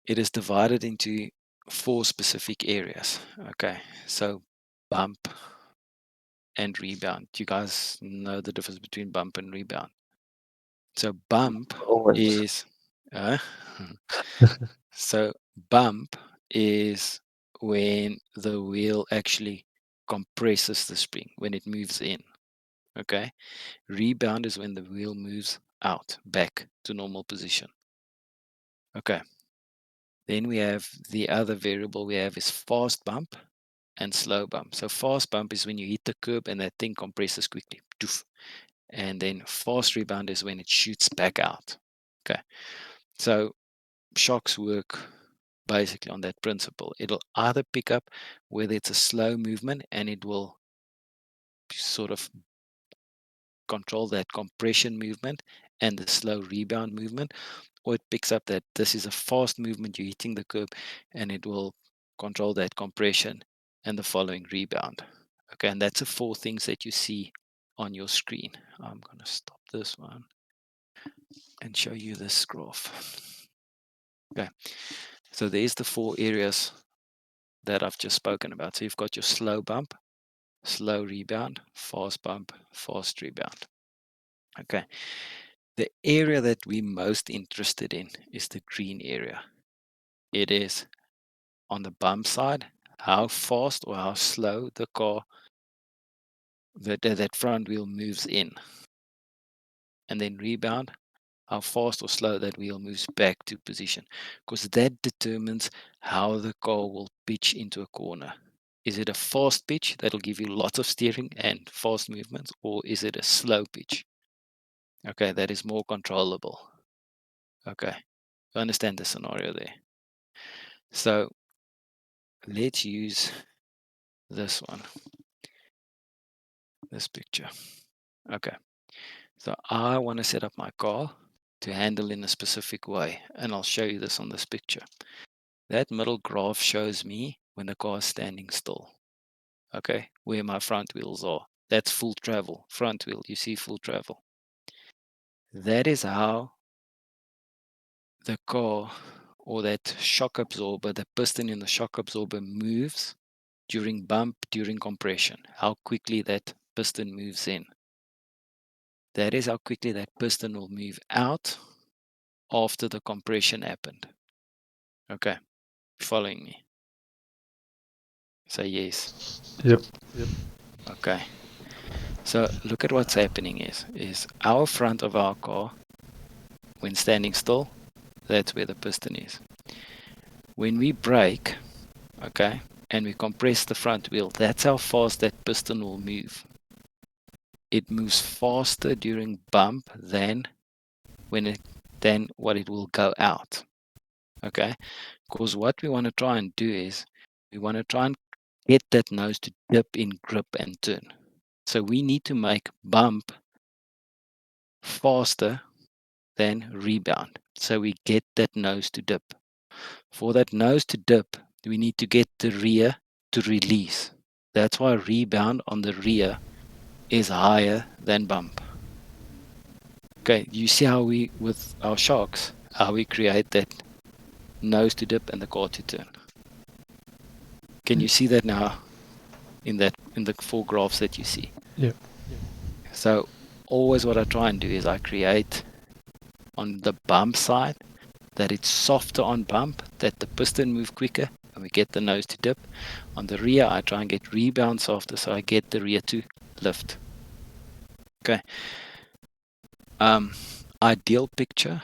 It is divided into 4 specific areas. Okay. So bump and rebound. Do you guys know the difference between bump and rebound? So bump Always. is so bump is when the wheel actually compresses the spring, when it moves in. Okay. Rebound is when the wheel moves out, back to normal position. Okay. Then we have the other variable we have is fast bump and slow bump. So fast bump is when you hit the curb and that thing compresses quickly. Doof. And then fast rebound is when it shoots back out. Okay. So shocks work basically on that principle. It'll either pick up whether it's a slow movement and it will sort of control that compression movement and the slow rebound movement, or it picks up that this is a fast movement, you're hitting the curb, and it will control that compression and the following rebound. Okay, and that's the 4 things that you see on your screen. I'm going to stop this one and show you this graph. Okay, so there's the 4 areas that I've just spoken about. So you've got your slow bump, slow rebound, fast bump, fast rebound. Okay, the area that we're most interested in is the green area. It is on the bump side, how fast or how slow the car, that front wheel moves in. And then rebound, how fast or slow that wheel moves back to position, because that determines how the car will pitch into a corner. Is it a fast pitch that'll give you lots of steering and fast movements, or is it a slow pitch? Okay, that is more controllable. Okay, you understand the scenario there. So let's use this one, this picture. Okay, so I want to set up my car to handle in a specific way, and I'll show you this on this picture. That middle graph shows me when the car is standing still. Okay, where my front wheels are. That's full travel. Front wheel, you see full travel. That is how the car or that shock absorber, the piston in the shock absorber moves during bump, during compression. How quickly that piston moves in. That is how quickly that piston will move out after the compression happened. Okay, following me? Say yes. Yep. Okay. So look at what's happening is our front of our car, when standing still, that's where the piston is. When we brake, okay, and we compress the front wheel, that's how fast that piston will move. It moves faster during bump than what it will go out. Okay? Because what we want to try and do is we want to try and get that nose to dip in grip and turn. So we need to make bump faster than rebound. So we get that nose to dip. For that nose to dip, we need to get the rear to release. That's why rebound on the rear is higher than bump. Okay, you see how we, with our shocks, how we create that nose to dip and the car to turn. Can you see that now in the 4 graphs that you see? Yeah. So always what I try and do is I create on the bump side that it's softer on bump, that the piston move quicker, and we get the nose to dip. On the rear, I try and get rebound softer, so I get the rear to lift. Okay. Ideal picture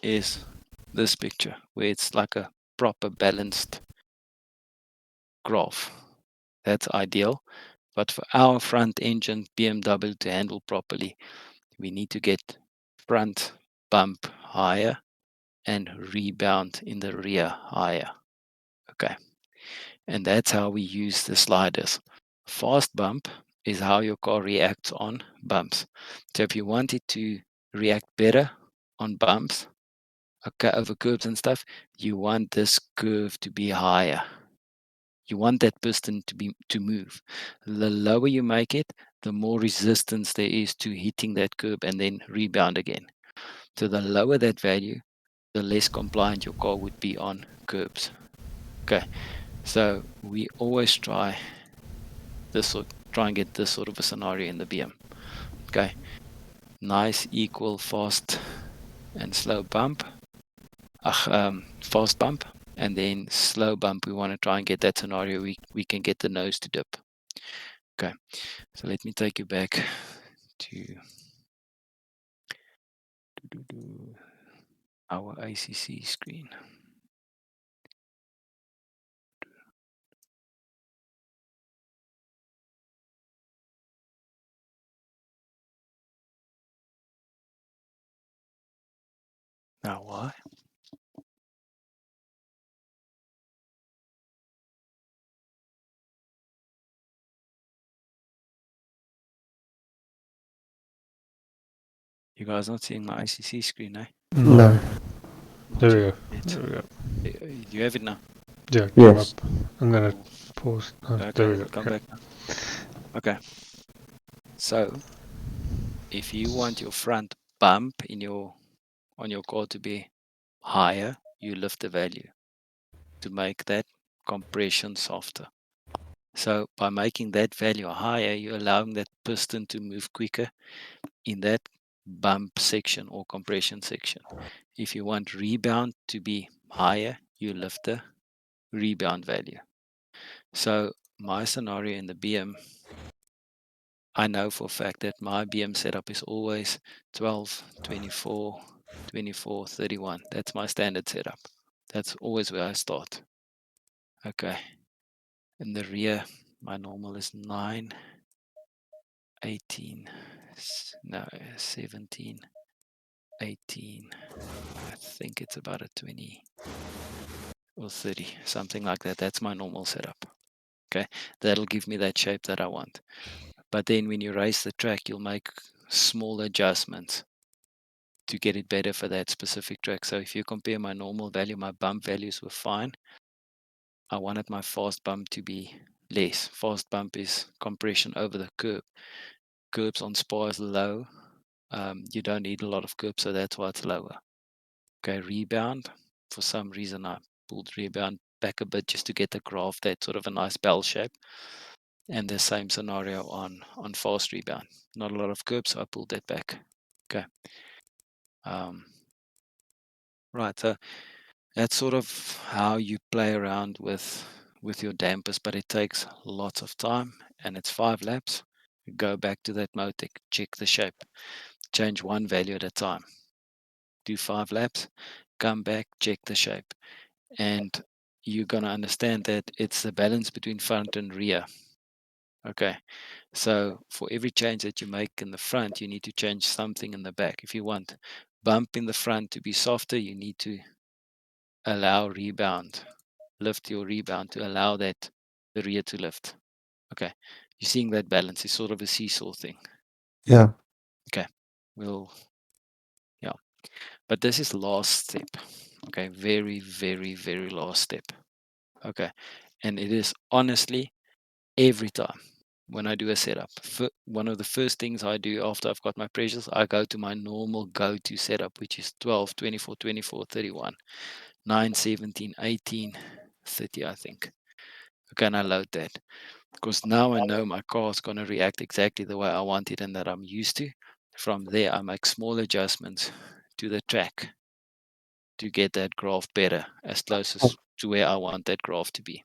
is this picture, where it's like a proper balanced graph. That's ideal. But for our front engine BMW to handle properly, we need to get front bump higher and rebound in the rear higher. Okay. And that's how we use the sliders. Fast bump is how your car reacts on bumps. So if you want it to react better on bumps, okay, over curves and stuff, you want this curve to be higher. You want that piston to move. The lower you make it, the more resistance there is to hitting that curb and then rebound again. So the lower that value, the less compliant your car would be on curbs. Okay, so we always try and get this sort of a scenario in the BM. Okay, nice, equal, fast, and slow bump. Fast bump, and then slow bump. We want to try and get that scenario. We can get the nose to dip. Okay, so let me take you back to our ACC screen. Now why? You guys not seeing my ICC screen, eh? No. There we go. Yet. There we go. You have it now. Yeah, it came Yes. up. I'm gonna pause. Oh, Okay, there we go. come Okay. back now. Okay. So if you want your front bump on your car to be higher, you lift the value to make that compression softer. So by making that value higher, you're allowing that piston to move quicker in that bump section or compression section. If you want rebound to be higher, you lift the rebound value. So my scenario in the BM, I know for a fact that my BM setup is always 12, 24, 24, 31. That's my standard setup. That's always where I start. Okay. In the rear, my normal is 9, 18, 17, 18. I think it's about a 20 or 30, something like that. That's my normal setup. Okay. That'll give me that shape that I want. But then when you race the track, you'll make small adjustments to get it better for that specific track. So if you compare my normal value, my bump values were fine. I wanted my fast bump to be less. Fast bump is compression over the curb. Curbs on Spa is low. You don't need a lot of curb, so that's why it's lower. Okay, rebound. For some reason, I pulled rebound back a bit just to get the graph that sort of a nice bell shape. And the same scenario on fast rebound. Not a lot of curb, so I pulled that back. Okay. Right. So that's sort of how you play around with your dampers, but it takes lots of time, and it's 5 laps. Go back to that Motec, check the shape, change one value at a time. Do 5 laps, come back, check the shape, and you're going to understand that it's the balance between front and rear. Okay, so for every change that you make in the front, you need to change something in the back. If you want bump in the front to be softer, you need to allow rebound, lift your rebound to allow that the rear to lift. Okay, you're seeing that balance is sort of a seesaw thing. Yeah. Okay, yeah, but this is last step. Okay, very, very, very last step. Okay, and it is honestly every time when I do a setup, one of the first things I do after I've got my pressures, I go to my normal go-to setup, which is 12, 24, 24, 31, 9, 17, 18, 30, I think. Okay, and I load that because now I know my car is going to react exactly the way I want it and that I'm used to. From there, I make small adjustments to the track to get that graph better, as close as to where I want that graph to be.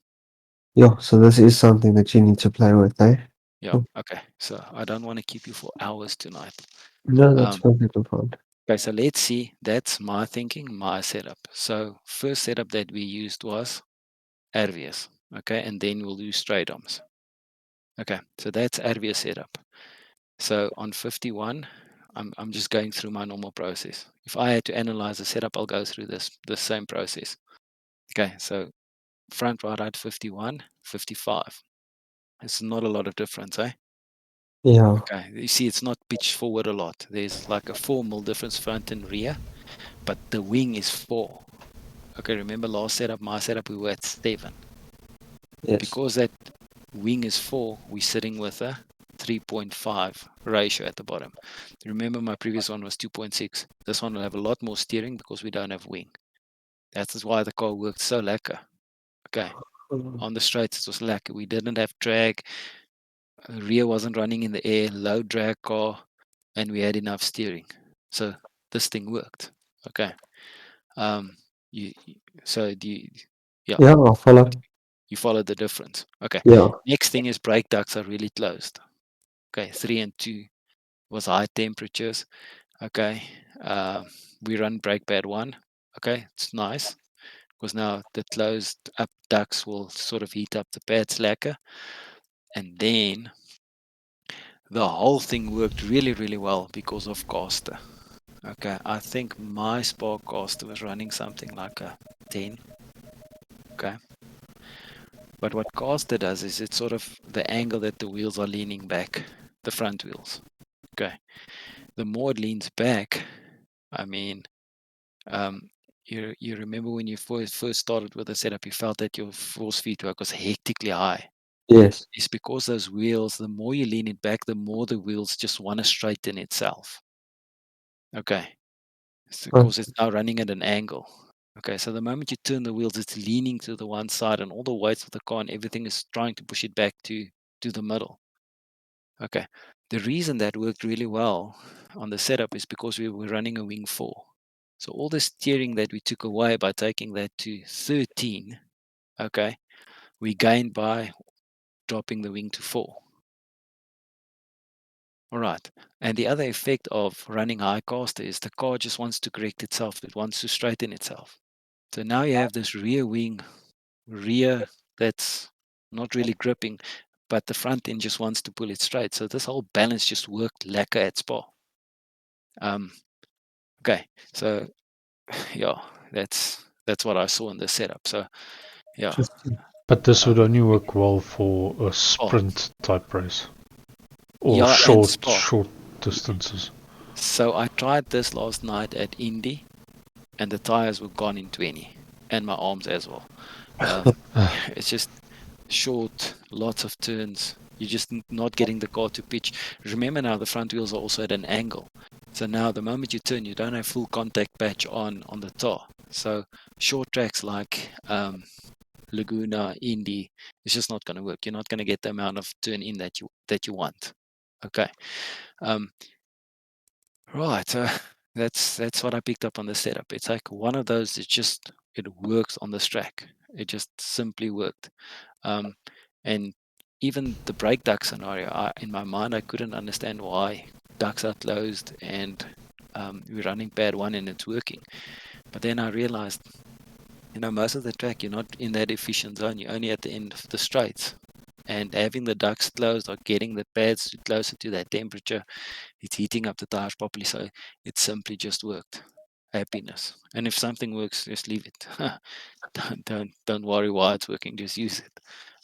Yeah, so this is something that you need to play with, eh? Yeah, okay. So I don't want to keep you for hours tonight. No, that's perfectly fine. Okay, so let's see. That's my thinking, my setup. So first setup that we used was RVS. Okay, and then we'll do straight arms. Okay, so that's RVS setup. So on 51, I'm just going through my normal process. If I had to analyze the setup, I'll go through the same process. Okay, so front right at 51, 55. It's not a lot of difference, eh? Yeah. Okay, you see it's not pitched forward a lot. There's like a 4 mil difference front and rear, but the wing is 4. Okay, remember last setup, my setup, we were at 7. Yes. Because that wing is 4, we're sitting with a 3.5 ratio at the bottom. Remember my previous one was 2.6. This one will have a lot more steering because we don't have wing. That's why the car worked so lacquer. Okay, on the straights it was lacquer. We didn't have drag. Rear wasn't running in the air, low drag car, and we had enough steering. So this thing worked. Okay. You so do you, yeah. Yeah, I'll follow. You follow the difference. Okay. Yeah. Next thing is brake ducts are really closed. Okay, 3 and 2 was high temperatures. Okay. We run brake pad 1. Okay, it's nice because now the closed up ducts will sort of heat up the pad slacker, and then the whole thing worked really, really well because of caster. Okay, I think my spark caster was running something like a 10. Okay. But what caster does is it's sort of the angle that the wheels are leaning back, the front wheels. Okay. The more it leans back, I mean, you remember when you first started with the setup, you felt that your force feedback was hectically high. Yes. It's because those wheels, the more you lean it back, the more the wheels just want to straighten itself. Okay. It's because it's now running at an angle. Okay, so the moment you turn the wheels, it's leaning to the one side, and all the weights of the car and everything is trying to push it back to the middle. Okay, the reason that worked really well on the setup is because we were running a wing 4. So all the steering that we took away by taking that to 13, okay, we gained by dropping the wing to 4. All right, and the other effect of running high caster is the car just wants to correct itself. It wants to straighten itself. So now you have this rear that's not really gripping, but the front end just wants to pull it straight. So this whole balance just worked lacquer at Spa. Okay, so yeah, that's what I saw in the setup. So yeah, But this would only work well for a sprint type race or yeah, and short Spa. distances. So I tried this last night at Indy, and the tires were gone in 20, and my arms as well. It's just short, lots of turns. You're just not getting the car to pitch. Remember now, the front wheels are also at an angle. So now the moment you turn, you don't have full contact patch on the tar. So short tracks like Laguna, Indy, it's just not going to work. You're not going to get the amount of turn in that you want. Okay. Right. That's what I picked up on the setup. It's like one of those. It works on this track. It just simply worked. And even the brake duct scenario, in my mind, I couldn't understand why ducts are closed and we're running pad 1 and it's working. But then I realized, most of the track, you're not in that efficient zone. You're only at the end of the straights. And having the ducts closed or getting the pads closer to that temperature, it's heating up the tires properly. So it simply just worked. Happiness. And if something works, just leave it. don't worry why it's working. Just use it.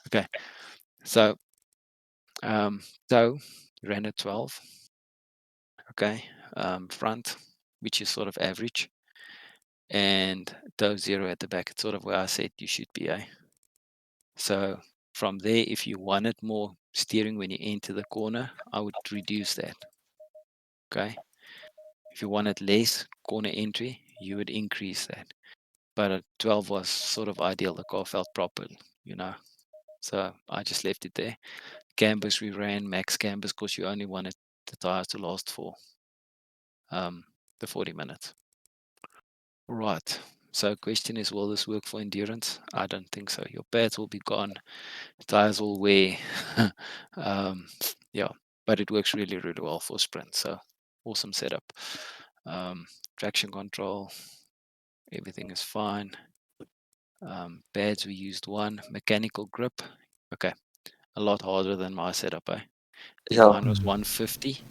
Okay. So ran at 12. Okay. Front, which is sort of average, and toe 0 at the back. It's sort of where I said you should be. So from there, if you wanted more steering when you enter the corner, I would reduce that. Okay. If you wanted less corner entry, you would increase that. But a 12 was sort of ideal. The car felt proper, So I just left it there. Cambers, we ran max cambers because you only wanted the tires to last for the 40 minutes. Right. So question is, will this work for endurance? I don't think so. Your pads will be gone. Tires will wear. Yeah, but it works really, really well for sprint. So awesome setup. Traction control, everything is fine. Pads, we used 1. Mechanical grip, okay, a lot harder than my setup. I think Yeah. mine was 150,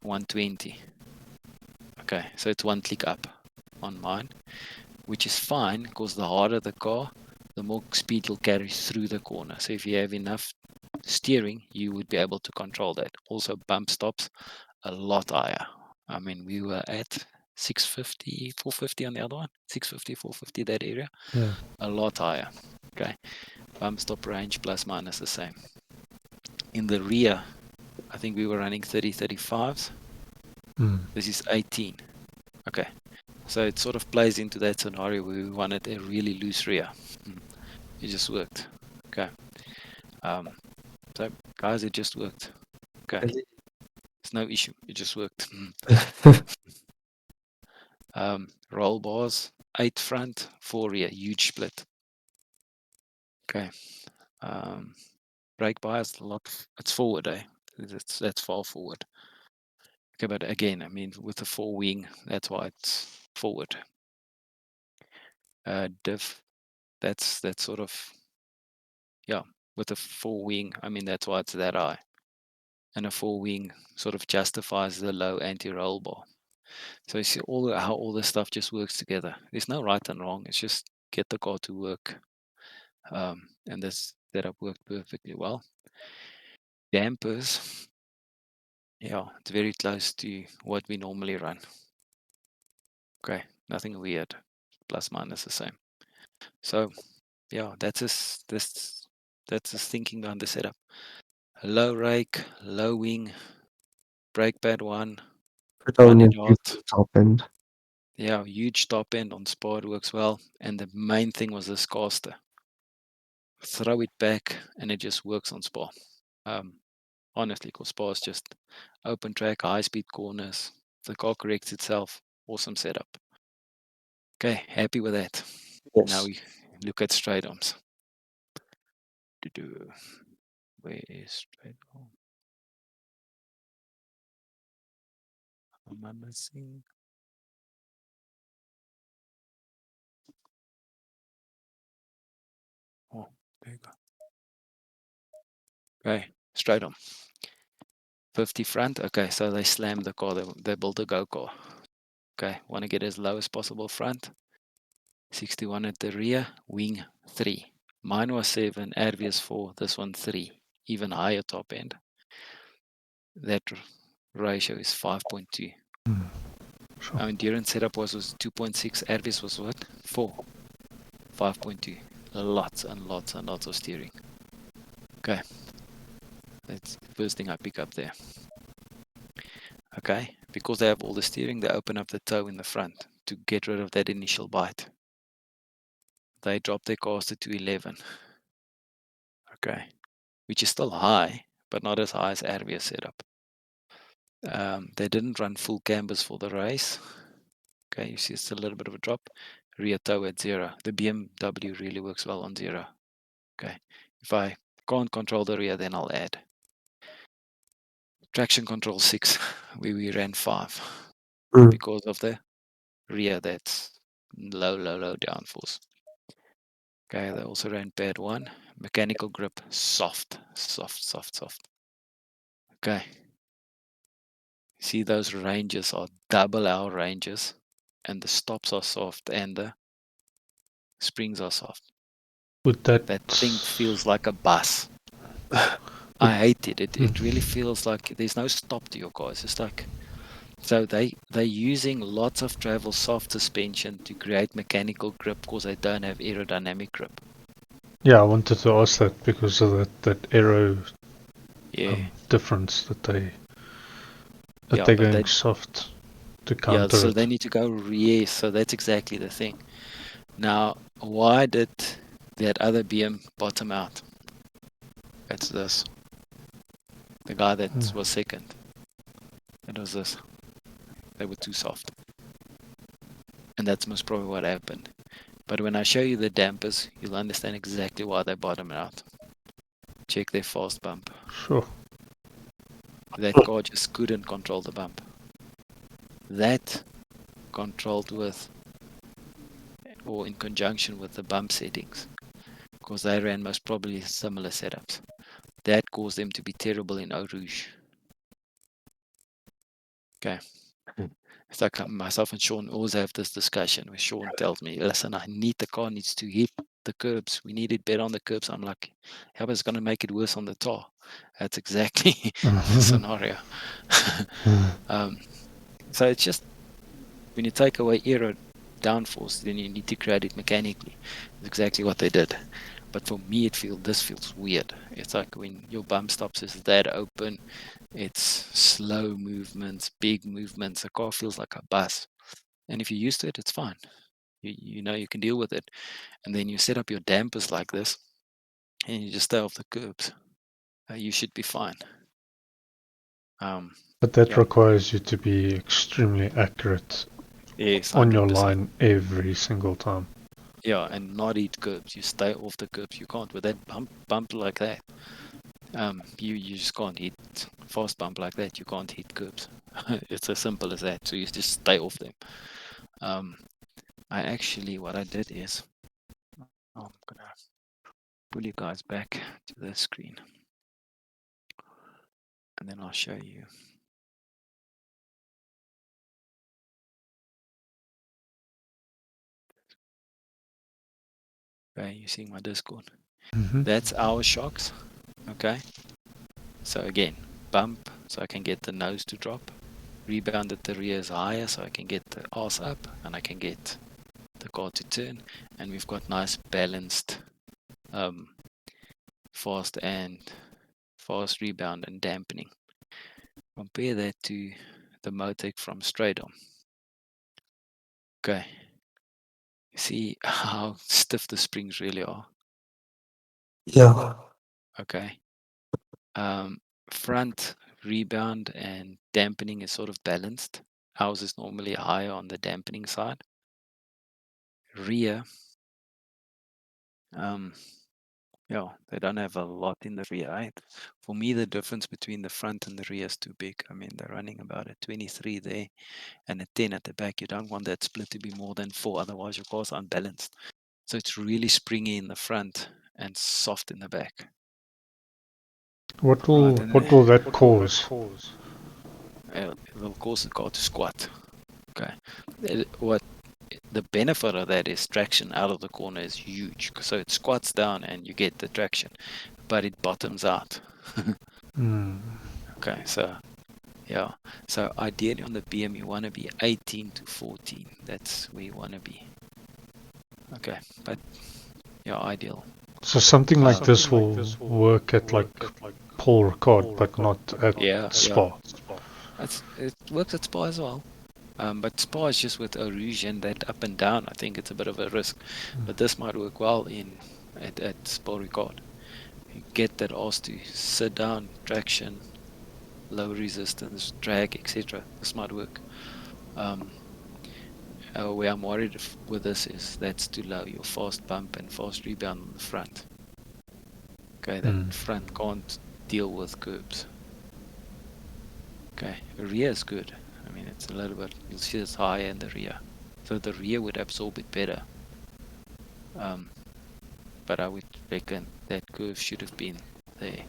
120. Okay, so it's 1 click up on mine, which is fine because the harder the car, the more speed you'll carry through the corner. So if you have enough steering, you would be able to control that. Also, bump stops a lot higher. I mean, we were at 650, 450 on the other one, 650, 450, that area. Yeah. A lot higher. Okay. Bump stop range plus minus the same. In the rear, I think we were running 30, 35s. This is 18. Okay. So it sort of plays into that scenario where we wanted a really loose rear. It just worked. Okay. So guys, it just worked. Okay. It's no issue. It just worked. Roll bars, 8 front, 4 rear, huge split. Okay. Brake bias, it's forward, that's far forward. Okay, but again, I mean, with the 4 wing, that's why it's forward. Diff, that's sort of, yeah, with the 4 wing, I mean, that's why it's that high. And a 4 wing sort of justifies the low anti-roll bar. So you see how all this stuff just works together. There's no right and wrong. It's just get the car to work. And this setup worked perfectly well. Dampers, yeah, it's very close to what we normally run. Okay, nothing weird. Plus minus the same. So yeah, that's his thinking behind the setup. Low rake, low wing, brake pad 1, 1 and Predominantly out. top end. Yeah, huge top end on Spa, it works well. And the main thing was this caster. Throw it back and it just works on Spa. Honestly, because Spa is just open track, high speed corners. The car corrects itself. Awesome setup. Okay, happy with that. Yes. Now we look at straight arms. Where is straight arm? Am I missing? Oh, there you go. Okay, straight arm. 50 front. Okay, so they slam the car. They built a go car. Okay, want to get as low as possible front. 61 at the rear. Wing 3. Mine was 7. RVS 4. This one 3. Even higher top end. That ratio is 5.2. Sure. Our endurance setup was 2.6. RVS was what? 4. 5.2. lots and lots and lots of steering. Okay, that's the first thing I pick up there. Okay, because they have all the steering, they open up the toe in the front to get rid of that initial bite. They drop their cars to 211. Okay, which is still high, but not as high as Arvia's setup. They didn't run full canvas for the race. Okay, you see it's a little bit of a drop. Rear toe at 0. The BMW really works well on 0. Okay, if I can't control the rear, then I'll add. Traction control 6, we ran 5 because of the rear that's low downforce. Okay, they also ran pad 1. Mechanical grip, soft. Okay. See, those ranges are double our ranges, and the stops are soft, and the springs are soft. Would That that thing feels like a bus. I hate it. It really feels like there's no stop to your car. It's just like, so they're using lots of travel soft suspension to create mechanical grip because they don't have aerodynamic grip. Yeah, I wanted to ask that because of that aero Yeah. difference that Yeah, they're but going soft to yeah, counter so it. they need to go rear. So that's exactly the thing. Now, why did that other BM bottom out? It's this. The guy that was second. It was this. They were too soft. And that's most probably what happened. But when I show you the dampers, you'll understand exactly why they bottomed out. Check their fast bump. Sure. That car just couldn't control the bump. That controlled with, or in conjunction with the bump settings, because they ran most probably similar setups. That caused them to be terrible in Eau Rouge. Okay. It's like myself and Sean always have this discussion where Sean tells me, listen, the car needs to hit the curbs. We need it better on the curbs. I'm like, how is it going to make it worse on the tar? That's exactly the scenario. So it's just, when you take away aero downforce, then you need to create it mechanically. That's exactly what they did. But for me, this feels weird. It's like when your bump stops is that open, it's slow movements, big movements. The car feels like a bus. And if you're used to it, it's fine. You know you can deal with it. And then you set up your dampers like this, and you just stay off the curbs. You should be fine. But that Yeah. requires you to be extremely accurate Yes, on your 100%. line every single time. Yeah, and not hit curbs. You stay off the curbs. You can't with that bump like that. You just can't hit fast bump like that. You can't hit curbs. It's as simple as that. So you just stay off them. What I did is, I'm gonna pull you guys back to the screen, and then I'll show you. Okay, you see my Discord. That's our shocks. Okay. So again, bump, so I can get the nose to drop. Rebound at the rear is higher, so I can get the arse up, and I can get the car to turn. And we've got nice balanced fast rebound and dampening. Compare that to the Motec from straight on. Okay. See how stiff the springs really are. Yeah. Okay. Front rebound and dampening is sort of balanced. Ours is normally higher on the dampening side. Rear, they don't have a lot in the rear. Right? For me, the difference between the front and the rear is too big. I mean, they're running about a 23 there and a 10 at the back. You don't want that split to be more than 4, otherwise your car's unbalanced. So it's really springy in the front and soft in the back. What will that cause? It will cause the car to squat. Okay. What the benefit of that is traction out of the corner is huge. So it squats down and you get the traction, but it bottoms out. Okay, so yeah. So ideally on the BM you want to be 18 to 14. That's where you want to be. Okay, but ideal. So something like this will work at like Paul Ricard, but not at Spa. It works at Spa as well. But Spa is just with Eau and that up and down. I think it's a bit of a risk. But this might work well at Spa Ricard. You get that arse to sit down, traction, low resistance, drag, etc. This might work. Where I'm worried with this is that's too low. Your fast bump and fast rebound on the front. Okay, that front can't deal with curbs. Okay, rear is good. I mean, it's a little bit, you'll see it's higher in the rear. So the rear would absorb it better. But I would reckon that curve should have been there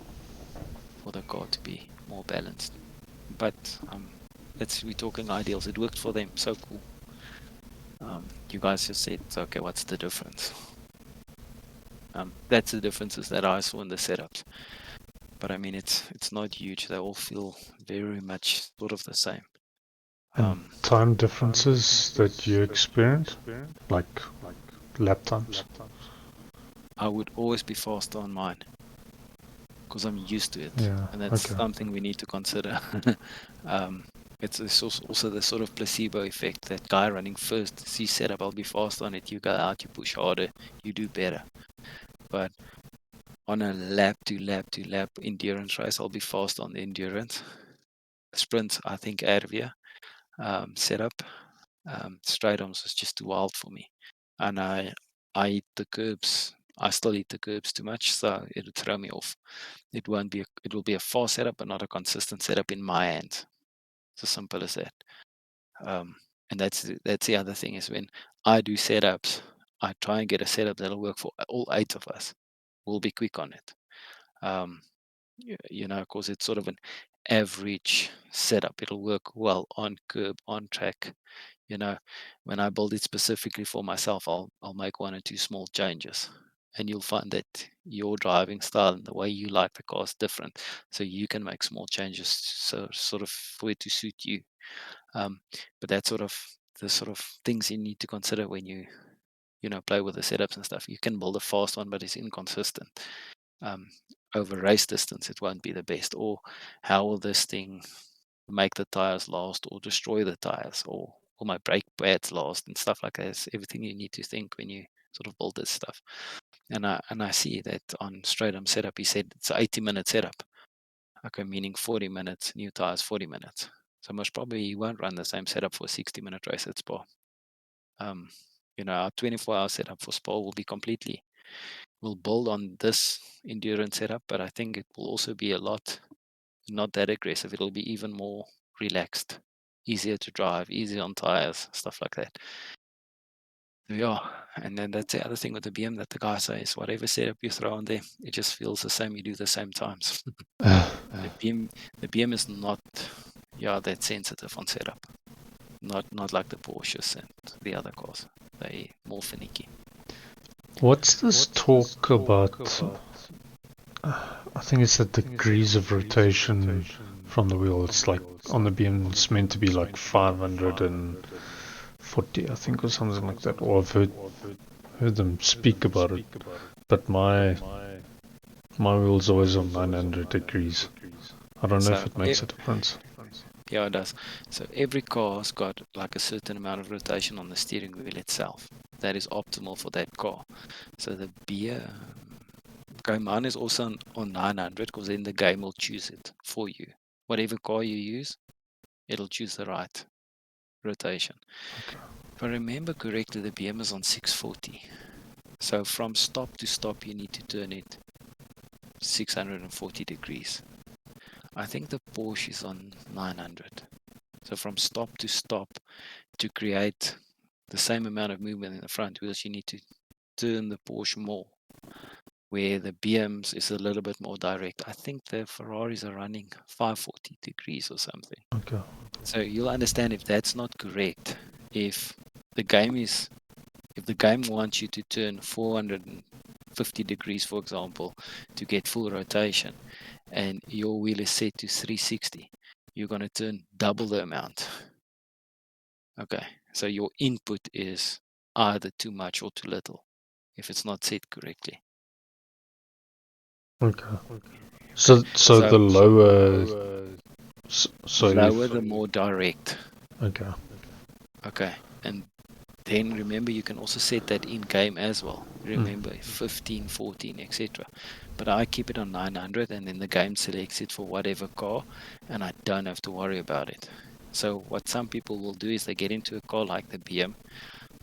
for the car to be more balanced. But we're talking ideals. It worked for them. So cool. You guys just said, okay, what's the difference? That's the differences that I saw in the setups. But I mean, it's not huge. They all feel very much sort of the same. Time differences that you experience, like lap times? I would always be faster on mine because I'm used to it, Yeah, and that's something we need to consider. It's also the sort of placebo effect. That guy running first, see setup, I'll be faster on it. You go out, you push harder, you do better. But on a lap to lap endurance race, I'll be fast on the endurance. Sprint, I think Ervia setup, straight arms was just too wild for me, and I eat the curbs. I still eat the curbs too much, so it'll throw me off. It will be a fast setup, but not a consistent setup in my hand. It's as simple as that. And that's the other thing is when I do setups, I try and get a setup that'll work for all 8 of us. We'll be quick on it. Because it's sort of an average setup. It'll work well on curb, on track. When I build it specifically for myself, I'll make 1 or 2 small changes, and you'll find that your driving style and the way you like the car is different. So you can make small changes, so sort of for it to suit you. But that's sort of the sort of things you need to consider when you play with the setups and stuff. You can build a fast one, but it's inconsistent. Over race distance, it won't be the best. Or how will this thing make the tires last, or destroy the tires, or will my brake pads last, and stuff like that. It's everything you need to think when you sort of build this stuff. And I see that on straight arm setup, he said it's an 80-minute setup. Okay, meaning 40 minutes, new tires, 40 minutes. So most probably you won't run the same setup for a 60-minute race at Spa. Our 24-hour setup for Spa will be we'll build on this endurance setup, but I think it will also be a lot, not that aggressive. It'll be even more relaxed, easier to drive, easier on tires, stuff like that. Yeah, and then that's the other thing with the BM that the guy says, whatever setup you throw on there, it just feels the same. You do the same times. The BM is not, that sensitive on setup. Not like the Porsches and the other cars. They more finicky. What's this talk about? I think it's the degrees of rotation from the wheel. It's like on the BM, it's meant to be like 540, I think, or something like that. Or I've heard them speak about it. But my wheel's always on 900 degrees. I don't know if it makes a difference. Yeah, it does. So every car's got like a certain amount of rotation on the steering wheel itself. That is optimal for that car. So the mine is also on 900 because then the game will choose it for you. Whatever car you use, it'll choose the right rotation. Okay. If I remember correctly, the BM is on 640. So from stop to stop, you need to turn it 640 degrees. I think the Porsche is on 900. So from stop to create the same amount of movement in the front wheels, you need to turn the Porsche more, where the BMs is a little bit more direct. I think the Ferraris are running 540 degrees or something. Okay. So you'll understand if that's not correct. If the game wants you to turn 450 degrees, for example, to get full rotation, and your wheel is set to 360, you're going to turn double the amount. Okay, so your input is either too much or too little. if it's not set correctly. Okay. So the lower. So Lower, the more direct. Okay. Okay. And then remember, you can also set that in game as well. Remember, 15, 14, etc. But I keep it on 900, and then the game selects it for whatever car, and I don't have to worry about it. So what some people will do is they get into a car like the BM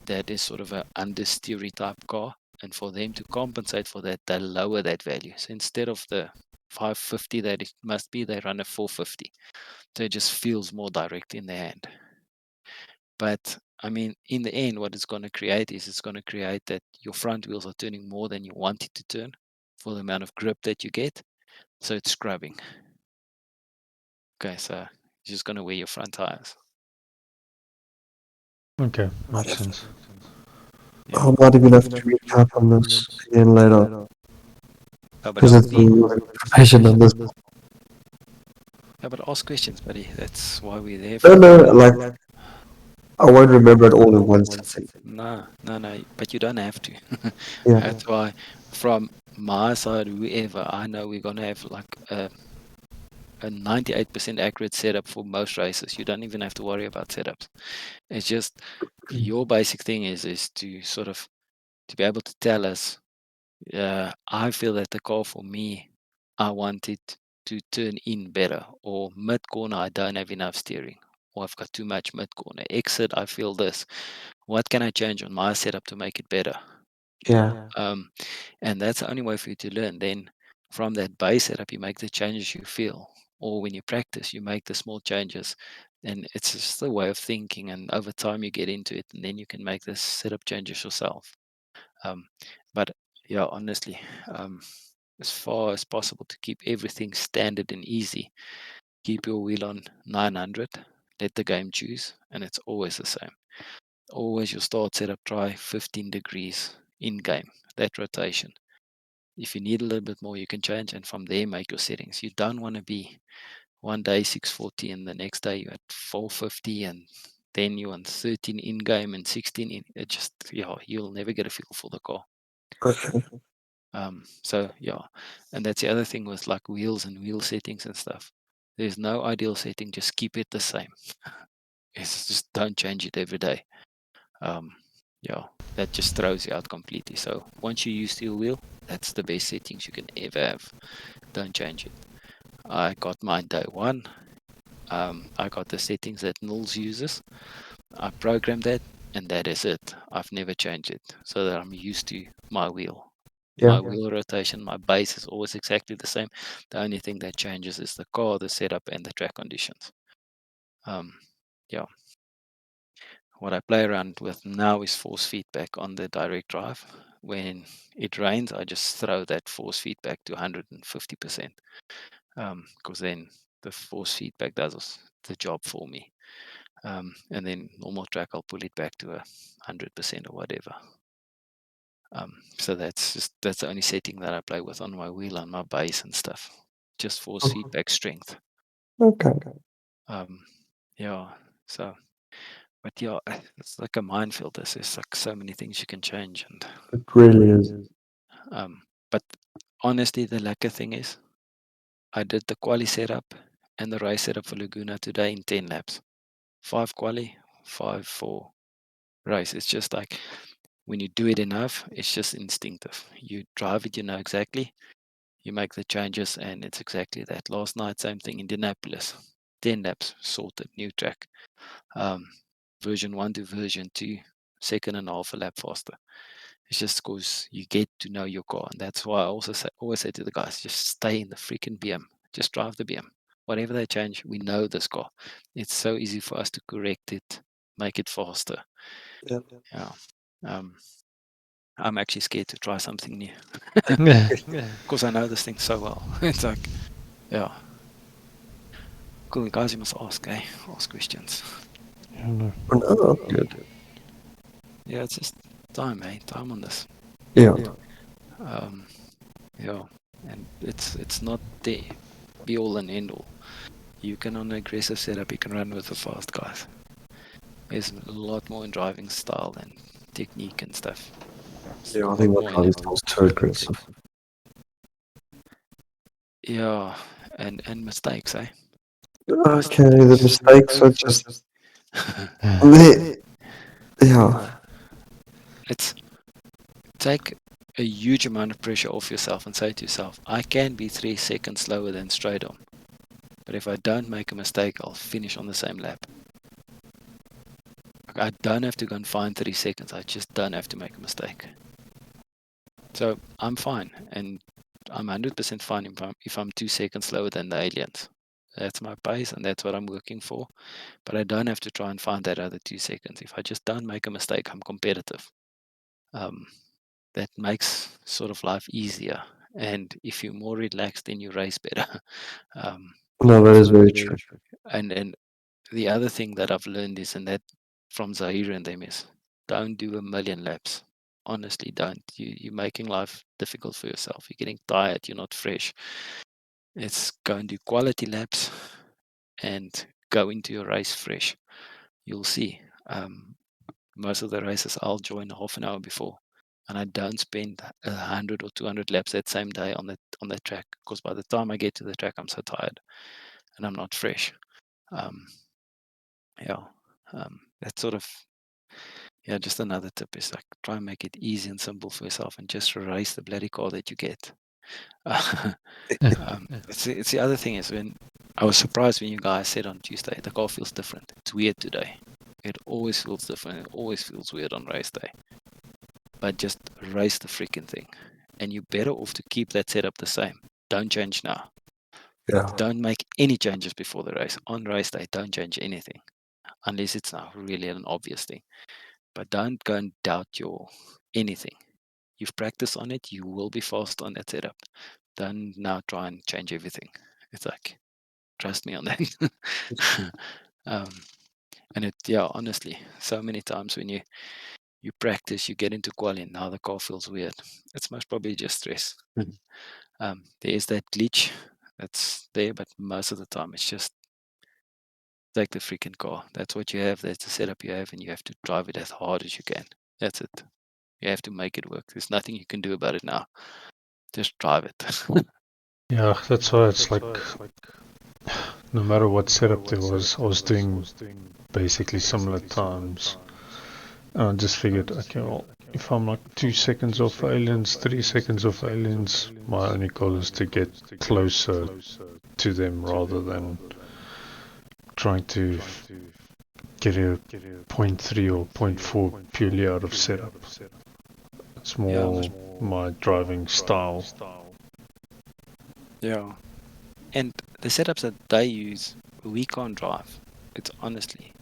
that is sort of an understeery type car, and for them to compensate for that, they lower that value. So instead of the 550 that it must be, they run a 450. So it just feels more direct in their hand. But I mean, in the end, what it's going to create is it's going to create that your front wheels are turning more than you want it to turn for the amount of grip that you get. So it's scrubbing. Okay, so you're just going to wear your front tires. Okay, makes sense. I might even have to recap on this again later. Oh, but Because it's a lot of information on this. yeah, but ask questions, buddy. That's why we're there No, for. no, like, I won't remember it all in one sitting. No, but you don't have to. Yeah. That's why, from my side, whoever, I know we're going to have like a 98% accurate setup for most races. You don't even have to worry about setups. It's just your basic thing is to sort of to be able to tell us, I feel that the car for me, I want it to turn in better, or mid corner I don't have enough steering, or I've got too much mid corner. Exit, I feel this. What can I change on my setup to make it better? Yeah. And that's the only way for you to learn. Then from that base setup, you make the changes you feel, or when you practice, you make the small changes. And it's just a way of thinking, and over time you get into it, and then you can make the setup changes yourself. But yeah, honestly, as far as possible to keep everything standard and easy, keep your wheel on 900, let the game choose, and it's always the same. Always your start setup, try 15 degrees in game, that rotation. If you need a little bit more, you can change, and from there make your settings. You don't want to be one day 640 and the next day you're at 450, and then you're on 13 in game and 16 in. It just, you'll never get a feel for the car. Okay. So yeah, and that's the other thing with like wheels and wheel settings and stuff. There's no ideal setting, just keep it the same. It's just don't change it every day. Yeah, that just throws you out completely. So once you use your wheel, that's the best settings you can ever have. Don't change it. I got mine day one. I got the settings that Nils uses. I programmed that, and that is it. I've never changed it, so that I'm used to my wheel. Yeah. My wheel rotation, my base is always exactly the same. The only thing that changes is the car, the setup, and the track conditions. Yeah. What I play around with now is force feedback on the direct drive. When it rains, I just throw that force feedback to 150%, because then the force feedback does the job for me. And then normal track, I'll pull it back to 100% or whatever. So that's the only setting that I play with on my wheel and my base and stuff. Just force feedback strength. Okay. Yeah. So, but yeah, it's like a minefield. There's like so many things you can change, and It really is. but honestly, the lucky thing is, I did the quali setup and the race setup for Laguna today in 10 laps. 5 quali, 5 for race. It's just like when you do it enough, it's just instinctive. You drive it, you know exactly. You make the changes, and it's exactly that. Last night, same thing, Indianapolis. 10 laps, sorted, new track. Version 1 to version 2, second and a half a lap faster. It's just because you get to know your car. And that's why I also always say to the guys, just stay in the freaking BM. Just drive the BM. Whatever they change, we know this car. It's so easy for us to correct it, make it faster. Yeah. Yeah. I'm actually scared to try something new Yeah. because I know this thing so well. It's like, yeah. Cool, guys, you must ask, eh? Ask questions. Yeah, no. Oh, good. Yeah, it's just time, eh? Time on this. Yeah. Yeah, and it's not the be all and end all. You can on an aggressive setup, you can run with the fast guys. There's a lot more in driving style and technique and stuff. Yeah, I think my driving style's too aggressive. Yeah, and mistakes, eh? Okay, the mistakes are just there. Yeah. It's take a huge amount of pressure off yourself and say to yourself, I can be 3 seconds slower than straight on, but if I don't make a mistake, I'll finish on the same lap. Like, I don't have to go and find 3 seconds. I just don't have to make a mistake. So I'm fine, and I'm 100% fine if I'm 2 seconds slower than the aliens. That's my pace, and that's what I'm working for. But I don't have to try and find that other 2 seconds. If I just don't make a mistake, I'm competitive. That makes sort of life easier. And if you're more relaxed, then you race better. No, that is very true. And the other thing that I've learned is, and that from Zahir and them, is don't do a million laps. Honestly, don't. You're making life difficult for yourself. You're getting tired. You're not fresh. It's go and do quality laps and go into your race fresh. You'll see. Most of the races I'll join half an hour before, and I don't spend 100 or 200 laps that same day on that track, because by the time I get to the track, I'm so tired and I'm not fresh. That's sort of, just another tip is like try and make it easy and simple for yourself and just race the bloody car that you get. It's the other thing is, when I was surprised when you guys said on Tuesday the car feels different. It's weird today. It always feels different. It always feels weird on race day. But just race the freaking thing, and you're better off to keep that setup the same. Don't change now. Yeah. Don't make any changes before the race. On race day, don't change anything unless it's now really an obvious thing. But don't go and doubt your anything. You've practiced on it. You will be fast on that setup. Don't now try and change everything. It's like, trust me on that. And honestly, so many times when you practice, you get into quali, and now the car feels weird. It's most probably just stress. There is that glitch that's there, but most of the time it's just take the freaking car. That's what you have. That's the setup you have, and you have to drive it as hard as you can. That's it. You have to make it work. There's nothing you can do about it now. Just drive it. Yeah, that's why it's like no matter what setup there was, I was doing basically similar times. And I just figured, okay, well, if I'm like 2 seconds off aliens, 3 seconds off aliens, my only goal is to get closer to them rather than trying to get a 0.3 or 0.4 purely out of setup. It's more my driving style. Yeah. And the setups that they use, we can't drive. It's honestly,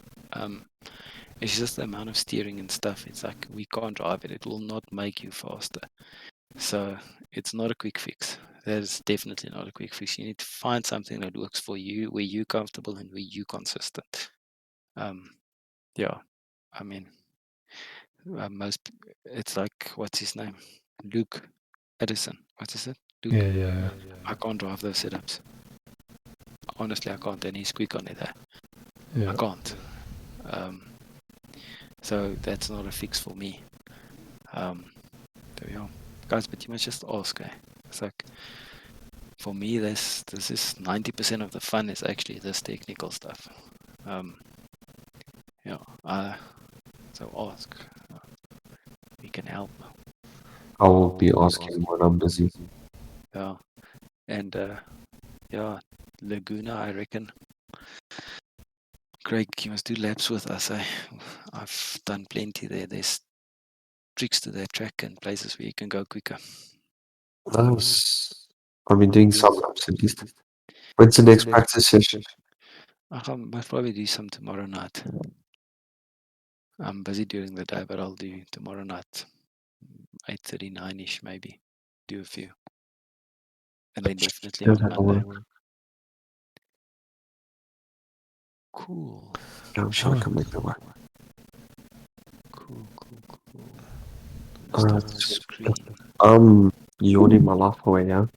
it's just the amount of steering and stuff. It's like we can't drive it. It will not make you faster. So it's not a quick fix. That is definitely not a quick fix. You need to find something that works for you, where you're comfortable and where you're consistent. I mean, it's like, what's his name? Luke Edison. What is it? Luke. Yeah. I can't drive those setups. Honestly, I can't, and he's quick on it. Yeah. I can't. So that's not a fix for me. Guys, but you must just ask. It's like, for me, this is 90% of the fun is actually this technical stuff. So ask. We can help. I will be asking when I'm busy. Yeah, and Laguna, I reckon. Craig, you must do laps with us. I've done plenty there. There's tricks to that track and places where you can go quicker. Nice. I've been doing some laps at least. When's the next practice session? I might probably do some tomorrow night. I'm busy during the day, but I'll do tomorrow night, 8:30, 9-ish maybe. Do a few. And then definitely on Monday. Cool. No, I'm sure I can make that work. Cool. Alright. I'm yawning my life away, yeah?